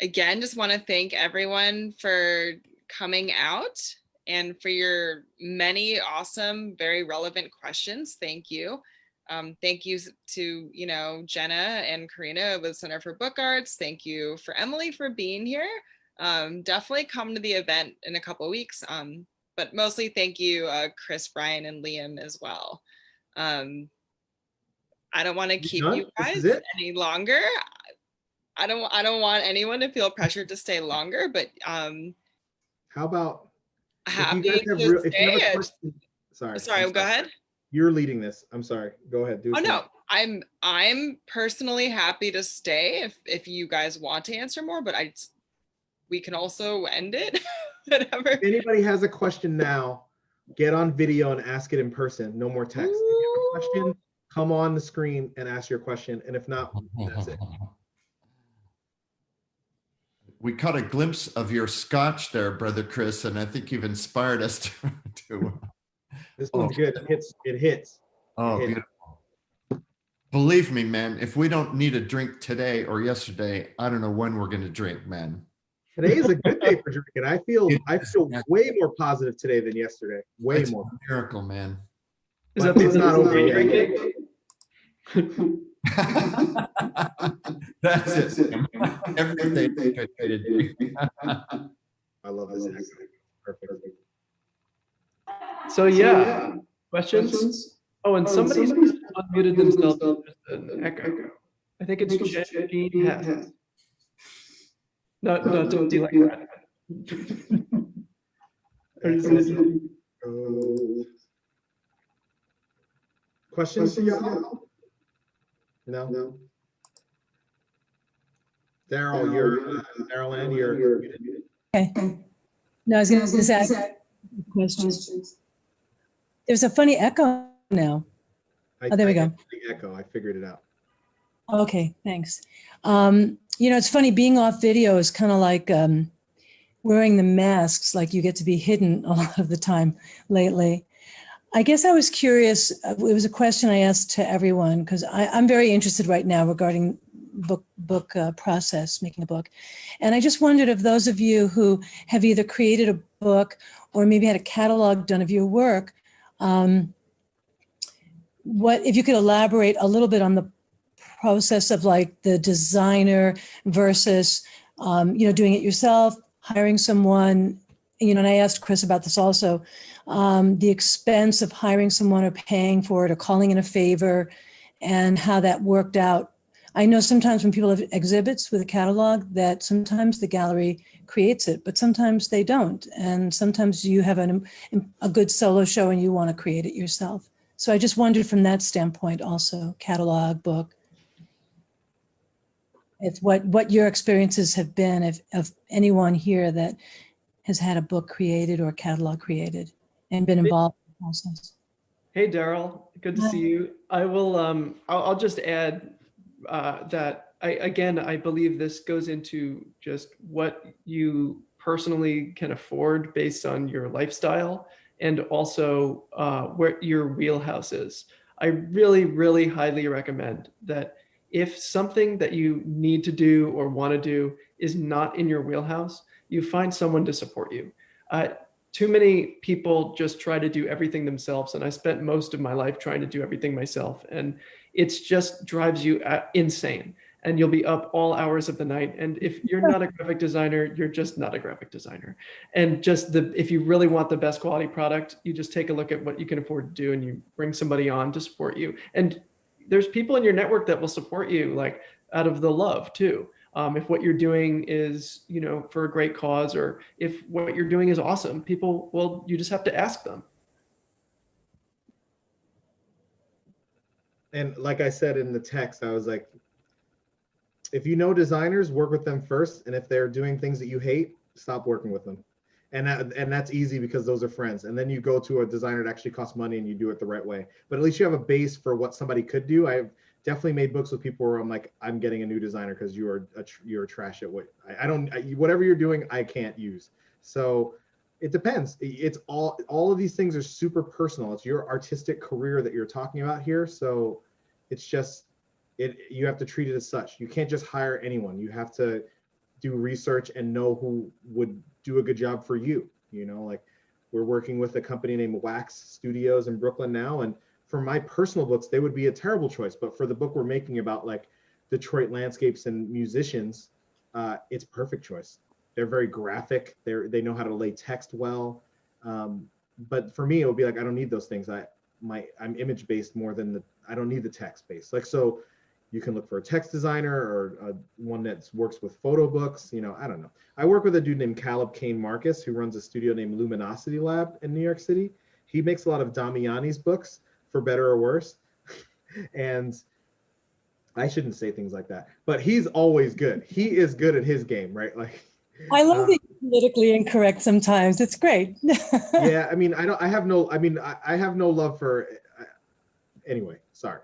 Again, just want to thank everyone for coming out and for your many awesome, very relevant questions. Thank you. Thank you to, you know, Jenna and Karina with Center for Book Arts. Thank you for Emily for being here. Definitely come to the event in a couple of weeks. But mostly thank you, Kris, Brian, and Liam as well. I don't want to keep you guys any longer. I don't want anyone to feel pressured to stay longer, but how about happy to stay. Sorry, go ahead. You're leading this. I'm sorry. Go ahead. No, I'm personally happy to stay if you guys want to answer more, but we can also end it. Whatever. If anybody has a question now, get on video and ask it in person. No more text. If you have a question, come on the screen and ask your question. And if not, that's it. We caught a glimpse of your scotch there, Brother Kris, and I think you've inspired us to This one's good. It hits. Oh, beautiful. Believe me, man, if we don't need a drink today or yesterday, I don't know when we're going to drink, man. Today is a good day for drinking. I feel way more positive today than yesterday. Way more. A miracle, man. Is that it's not over yet? That's it. Every day I try to drink. I love this. Perfect. So yeah, questions? Oh, and somebody's unmuted themselves. Just an echo. I think it's Jean Hess. No, don't do like that. Questions for y'all? No. Daryl, you're okay. No, I was going to ask questions. There's a funny echo now. Oh, there we go. The echo. I figured it out. Okay, thanks. It's funny, being off video is kind of like wearing the masks, like you get to be hidden a lot of the time lately. I guess I was curious, it was a question I asked to everyone, because I'm very interested right now regarding book process, making a book. And I just wondered if those of you who have either created a book or maybe had a catalog done of your work, if you could elaborate a little bit on the process of like the designer versus, doing it yourself, hiring someone, and I asked Kris about this also, the expense of hiring someone or paying for it or calling in a favor and how that worked out. I know sometimes when people have exhibits with a catalog that sometimes the gallery creates it, but sometimes they don't. And sometimes you have a good solo show and you want to create it yourself. So I just wondered from that standpoint also, catalog, book, if what your experiences have been of anyone here that has had a book created or a catalog created and been involved in the process. Hey, Daryl, good to see you. I will, I'll just add that I believe this goes into just what you personally can afford based on your lifestyle and also where your wheelhouse is. I really, really highly recommend that if something that you need to do or want to do is not in your wheelhouse, you find someone to support you. Too many people just try to do everything themselves. And I spent most of my life trying to do everything myself. And it's just drives you insane. And you'll be up all hours of the night. And if you're not a graphic designer, you're just not a graphic designer. And if you really want the best quality product, you just take a look at what you can afford to do and you bring somebody on to support you. And there's people in your network that will support you, like out of the love too. If what you're doing is, for a great cause, or if what you're doing is awesome, you just have to ask them. And like I said in the text, I was like, if you know designers, work with them first. And if they're doing things that you hate, stop working with them. And that's easy because those are friends. And then you go to a designer that actually costs money and you do it the right way. But at least you have a base for what somebody could do. I've definitely made books with people where I'm like, I'm getting a new designer because you're trash at what whatever you're doing, I can't use. So it depends. It's all of these things are super personal. It's your artistic career that you're talking about here. So it's just, you have to treat it as such. You can't just hire anyone. You have to do research and know who would do a good job for you. Like we're working with a company named Wax Studios in Brooklyn now. And for my personal books, they would be a terrible choice. But for the book we're making about like Detroit landscapes and musicians, it's a perfect choice. They're very graphic. They know how to lay text well. But for me, it would be like, I don't need those things. I'm image based more than I don't need the text based. Like, so you can look for a text designer or one that works with photo books. I don't know. I work with a dude named Caleb Kane Marcus, who runs a studio named Luminosity Lab in New York City. He makes a lot of Damiani's books, for better or worse. And I shouldn't say things like that, but he's always good. He is good at his game, right? Like, I love being politically incorrect sometimes. It's great. Yeah, I have no love for, anyway, sorry.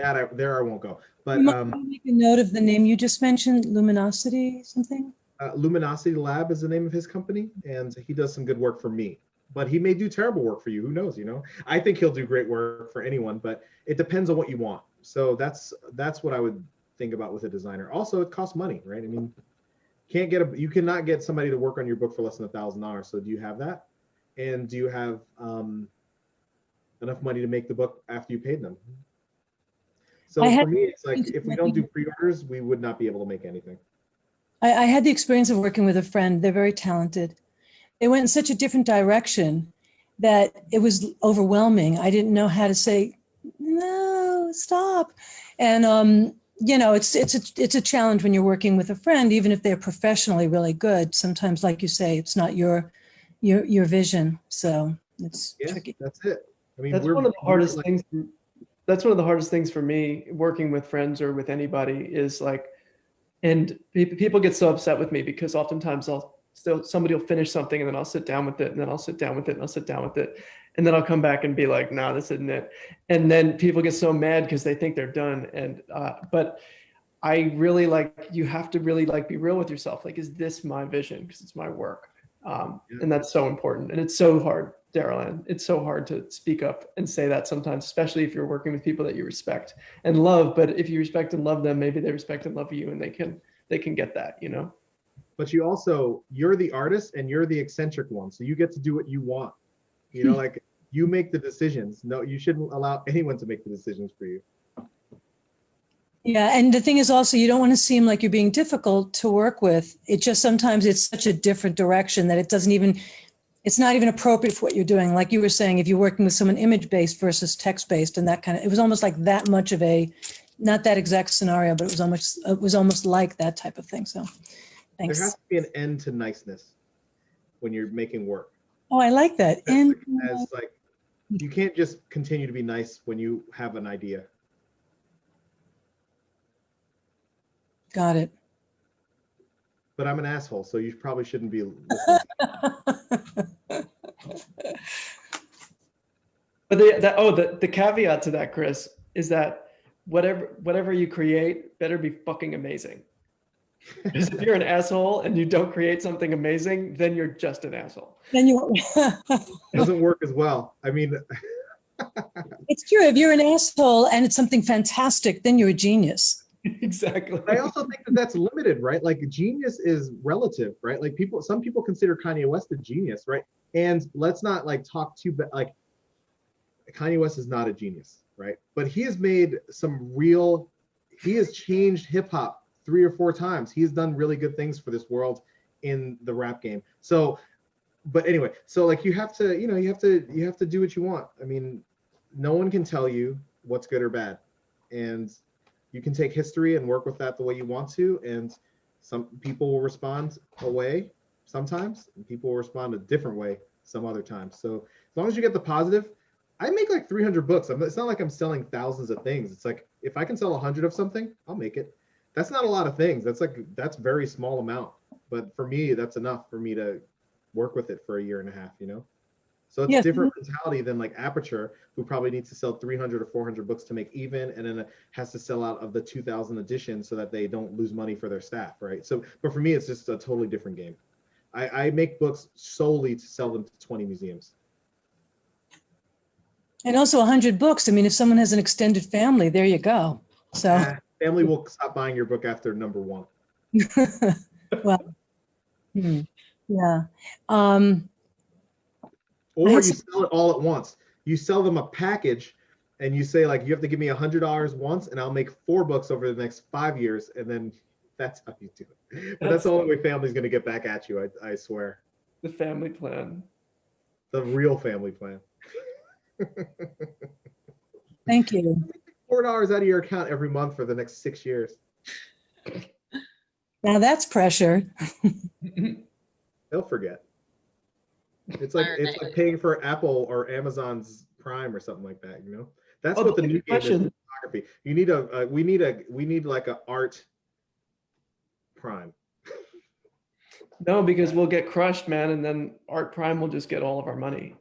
I won't go. But make a note of the name you just mentioned, Luminosity something? Luminosity Lab is the name of his company, and he does some good work for me. But he may do terrible work for you. Who knows? I think he'll do great work for anyone, but it depends on what you want. So that's what I would think about with a designer. Also, it costs money, right? You cannot get somebody to work on your book for less than $1,000. So do you have that? And do you have enough money to make the book after you paid them? So for me, it's like, if we don't do pre-orders, we would not be able to make anything. I had the experience of working with a friend. They're very talented. They went in such a different direction that it was overwhelming. I didn't know how to say, no, stop. And, it's a challenge when you're working with a friend, even if they're professionally really good. Sometimes, like you say, it's not your vision. So it's tricky. That's it. That's one of the hardest things. That's one of the hardest things for me working with friends or with anybody is like, and people get so upset with me because oftentimes still somebody will finish something and then I'll sit down with it and then I'll sit down with it and I'll sit down with it. And then I'll come back and be like, nah, this isn't it. And then people get so mad because they think they're done. And, but I really like, you have to really like be real with yourself. Like, is this my vision? Because it's my work. And that's so important. And it's so hard, Darryl. It's so hard to speak up and say that sometimes, especially if you're working with people that you respect and love. But if you respect and love them, maybe they respect and love you and they can get that, you know? But you're the artist and you're the eccentric one. So you get to do what you want. You know, like you make the decisions. No, you shouldn't allow anyone to make the decisions for you. Yeah, and the thing is also, you don't want to seem like you're being difficult to work with. It just sometimes it's such a different direction that it's not even appropriate for what you're doing. Like you were saying, if you're working with someone image-based versus text-based and that kind of, it was almost like that much of not that exact scenario, but it was almost like that type of thing. So thanks. There has to be an end to niceness when you're making work. Oh, I like that. And As like, you can't just continue to be nice when you have an idea. got it. But I'm an asshole, so you probably shouldn't be listening. But the caveat to that, Kris, is that whatever you create better be fucking amazing. Because if you're an asshole and you don't create something amazing, then you're just an asshole. Then you Doesn't work as well. I mean, it's true. If you're an asshole and it's something fantastic, then you're a genius. Exactly. I also think that that's limited, right? Like genius is relative, right? Like some people consider Kanye West a genius, right? And let's not like talk too bad. Like Kanye West is not a genius, right? But he has made he has changed hip hop 3 or 4 times. He's done really good things for this world in the rap game. So, but anyway, so like you have to do what you want. I mean, no one can tell you what's good or bad. And you can take history and work with that the way you want to. And some people will respond a way sometimes, and people will respond a different way some other times. So as long as you get the positive, I make like 300 books. It's not like I'm selling thousands of things. It's like, if I can sell 100 of something, I'll make it. That's not a lot of things. That's very small amount. But for me, that's enough for me to work with it for a year and a half, you know? So it's a different mentality than like Aperture, who probably needs to sell 300 or 400 books to make even, and then it has to sell out of the 2,000 editions so that they don't lose money for their staff, right? So, but for me, it's just a totally different game. I make books solely to sell them to 20 museums. And also 100 books. I mean, if someone has an extended family, there you go. So family will stop buying your book after number 1. well, yeah. Or you sell it all at once. You sell them a package and you say like, you have to give me $100 once and I'll make 4 books over the next 5 years. And then that's how you do it. But that's the only way family's going to get back at you. I swear. The family plan. The real family plan. Thank you. $4 out of your account every month for the next 6 years. Now that's pressure. They'll forget. It's like paying for Apple or Amazon's Prime or something like that, you know? That's what the new game is in photography. You need we need like a art Prime. No, because we'll get crushed, man, and then Art Prime will just get all of our money.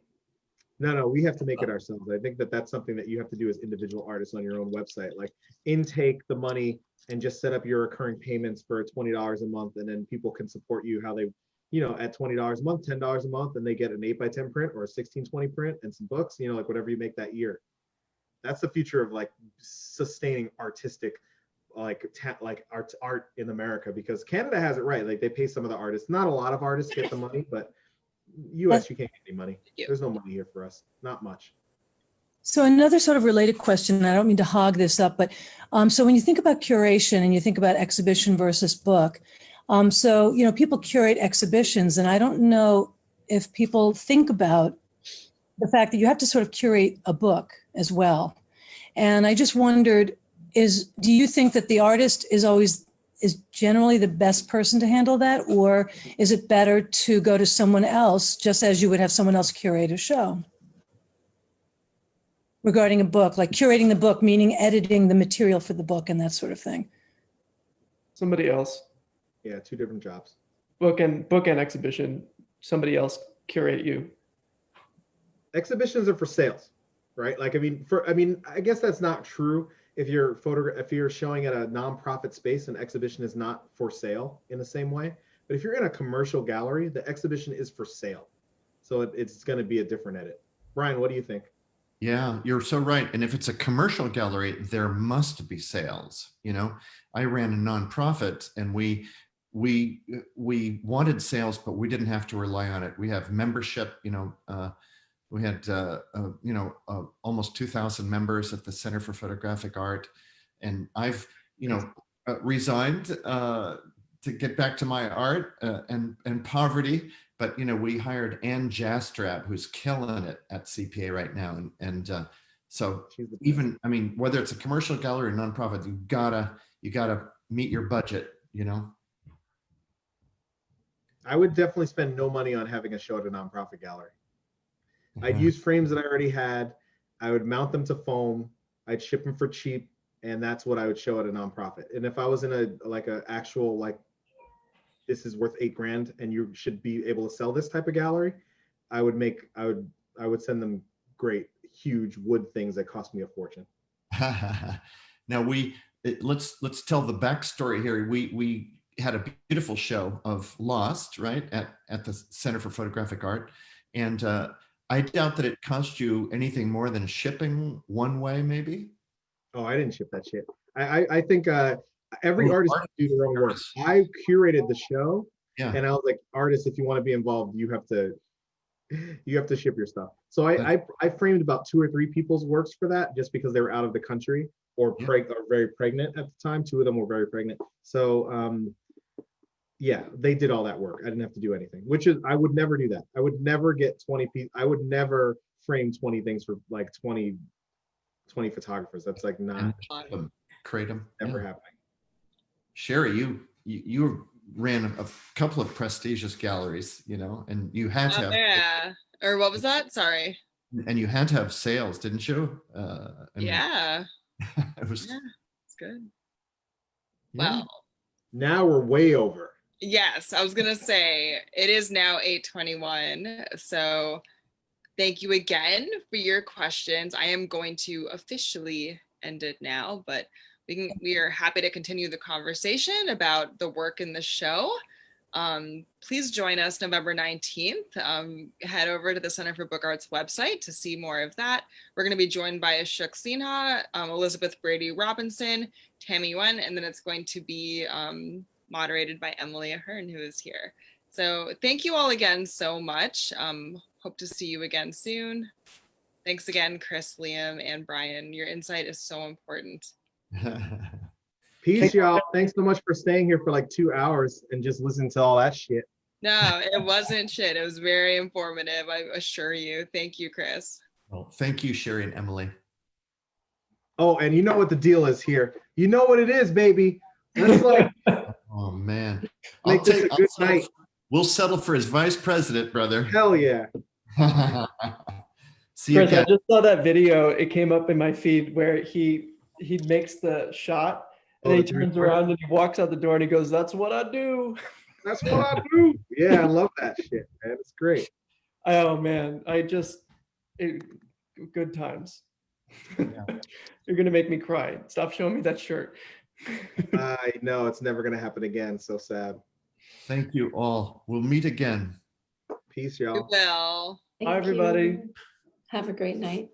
No, we have to make it ourselves. I think that that's something that you have to do as individual artists on your own website, like intake the money and just set up your recurring payments for $20 a month, and then people can support you how they, you know, at $20 a month, $10 a month, and they get an 8x10 print or a 1620 print and some books, you know, like whatever you make that year. That's the future of like sustaining artistic, like art in America, because Canada has it right. Like they pay some of the artists. Not a lot of artists get the money, but US, you can't get any money. There's no money here for us. Not much. So another sort of related question, and I don't mean to hog this up, but so when you think about curation and you think about exhibition versus book, so, you know, people curate exhibitions, and I don't know if people think about the fact that you have to sort of curate a book as well. And I just wondered, do you think that the artist is generally the best person to handle that? Or is it better to go to someone else, just as you would have someone else curate a show? Regarding a book, like curating the book, meaning editing the material for the book and that sort of thing. Somebody else. Yeah, 2 different jobs. bookend exhibition, somebody else curate you. Exhibitions are for sales, right? Like, I guess that's not true. If you're showing at a nonprofit space, an exhibition is not for sale in the same way. But if you're in a commercial gallery, the exhibition is for sale. So it's going to be a different edit. Brian, what do you think? Yeah, you're so right. And if it's a commercial gallery, there must be sales. I ran a nonprofit, and we wanted sales, but we didn't have to rely on it. We have membership. We had almost 2,000 members at the Center for Photographic Art, and I've resigned to get back to my art and poverty. But we hired Ann Jastrab, who's killing it at CPA right now, and so even whether it's a commercial gallery or nonprofit, you gotta meet your budget. I would definitely spend no money on having a show at a nonprofit gallery. I'd use frames that I already had. I would mount them to foam. I'd ship them for cheap, and that's what I would show at a nonprofit. And if I was in a actual this is worth $8,000 and you should be able to sell this type of gallery, I would send them great huge wood things that cost me a fortune. Now let's tell the backstory here. We had a beautiful show of Lost, right, at the Center for Photographic Art, and I doubt that it cost you anything more than shipping one way, maybe. Oh, I didn't ship that shit. I think every artist can do their own work. I curated the show, and I was like, artists, if you want to be involved, you have to ship your stuff. So I framed about 2 or 3 people's works for that, just because they were out of the country or very pregnant at the time. 2 of them were very pregnant. So yeah, they did all that work. I didn't have to do anything, which is, I would never do that. I would never get 20 pieces. I would never frame 20 things for 20 photographers. That's not create them. Never happening. Sherri, you ran a couple of prestigious galleries, and you had to have. Yeah. Or what was that? Sorry. And you had to have sales, didn't you? Yeah. It's good. Yeah. Well. Now we're way over. Yes, I was gonna say it is now 8:21. So thank you again for your questions. I am going to officially end it now, but we are happy to continue the conversation about the work in the show. Please join us November 19th. Head over to the Center for Book Arts website to see more of that. We're going to be joined by Ashok Sinha, Elizabeth Brady Robinson, Tammy Wen, and then it's going to be moderated by Emily Ahern, who is here. So thank you all again so much. Hope to see you again soon. Thanks again, Kris, Liam, and Brian. Your insight is so important. Peace, y'all. Thanks so much for staying here for 2 hours and just listening to all that shit. No, it wasn't shit. It was very informative, I assure you. Thank you, Kris. Well, thank you, Sherri and Emily. Oh, and you know what the deal is here. You know what it is, baby. Let's oh man. Make this a good night. We'll settle for his vice president, brother. Hell yeah. See you Kris, again. I just saw that video. It came up in my feed where he makes the shot and then he turns around and he walks out the door and he goes, "That's what I do." That's what I do. Yeah, I love that shit, man. It's great. Oh man, good times. Yeah. You're gonna make me cry. Stop showing me that shirt. I know it's never gonna happen again. So sad. Thank you all. We'll meet again. Peace, y'all. We will. Bye, everybody. Have a great night.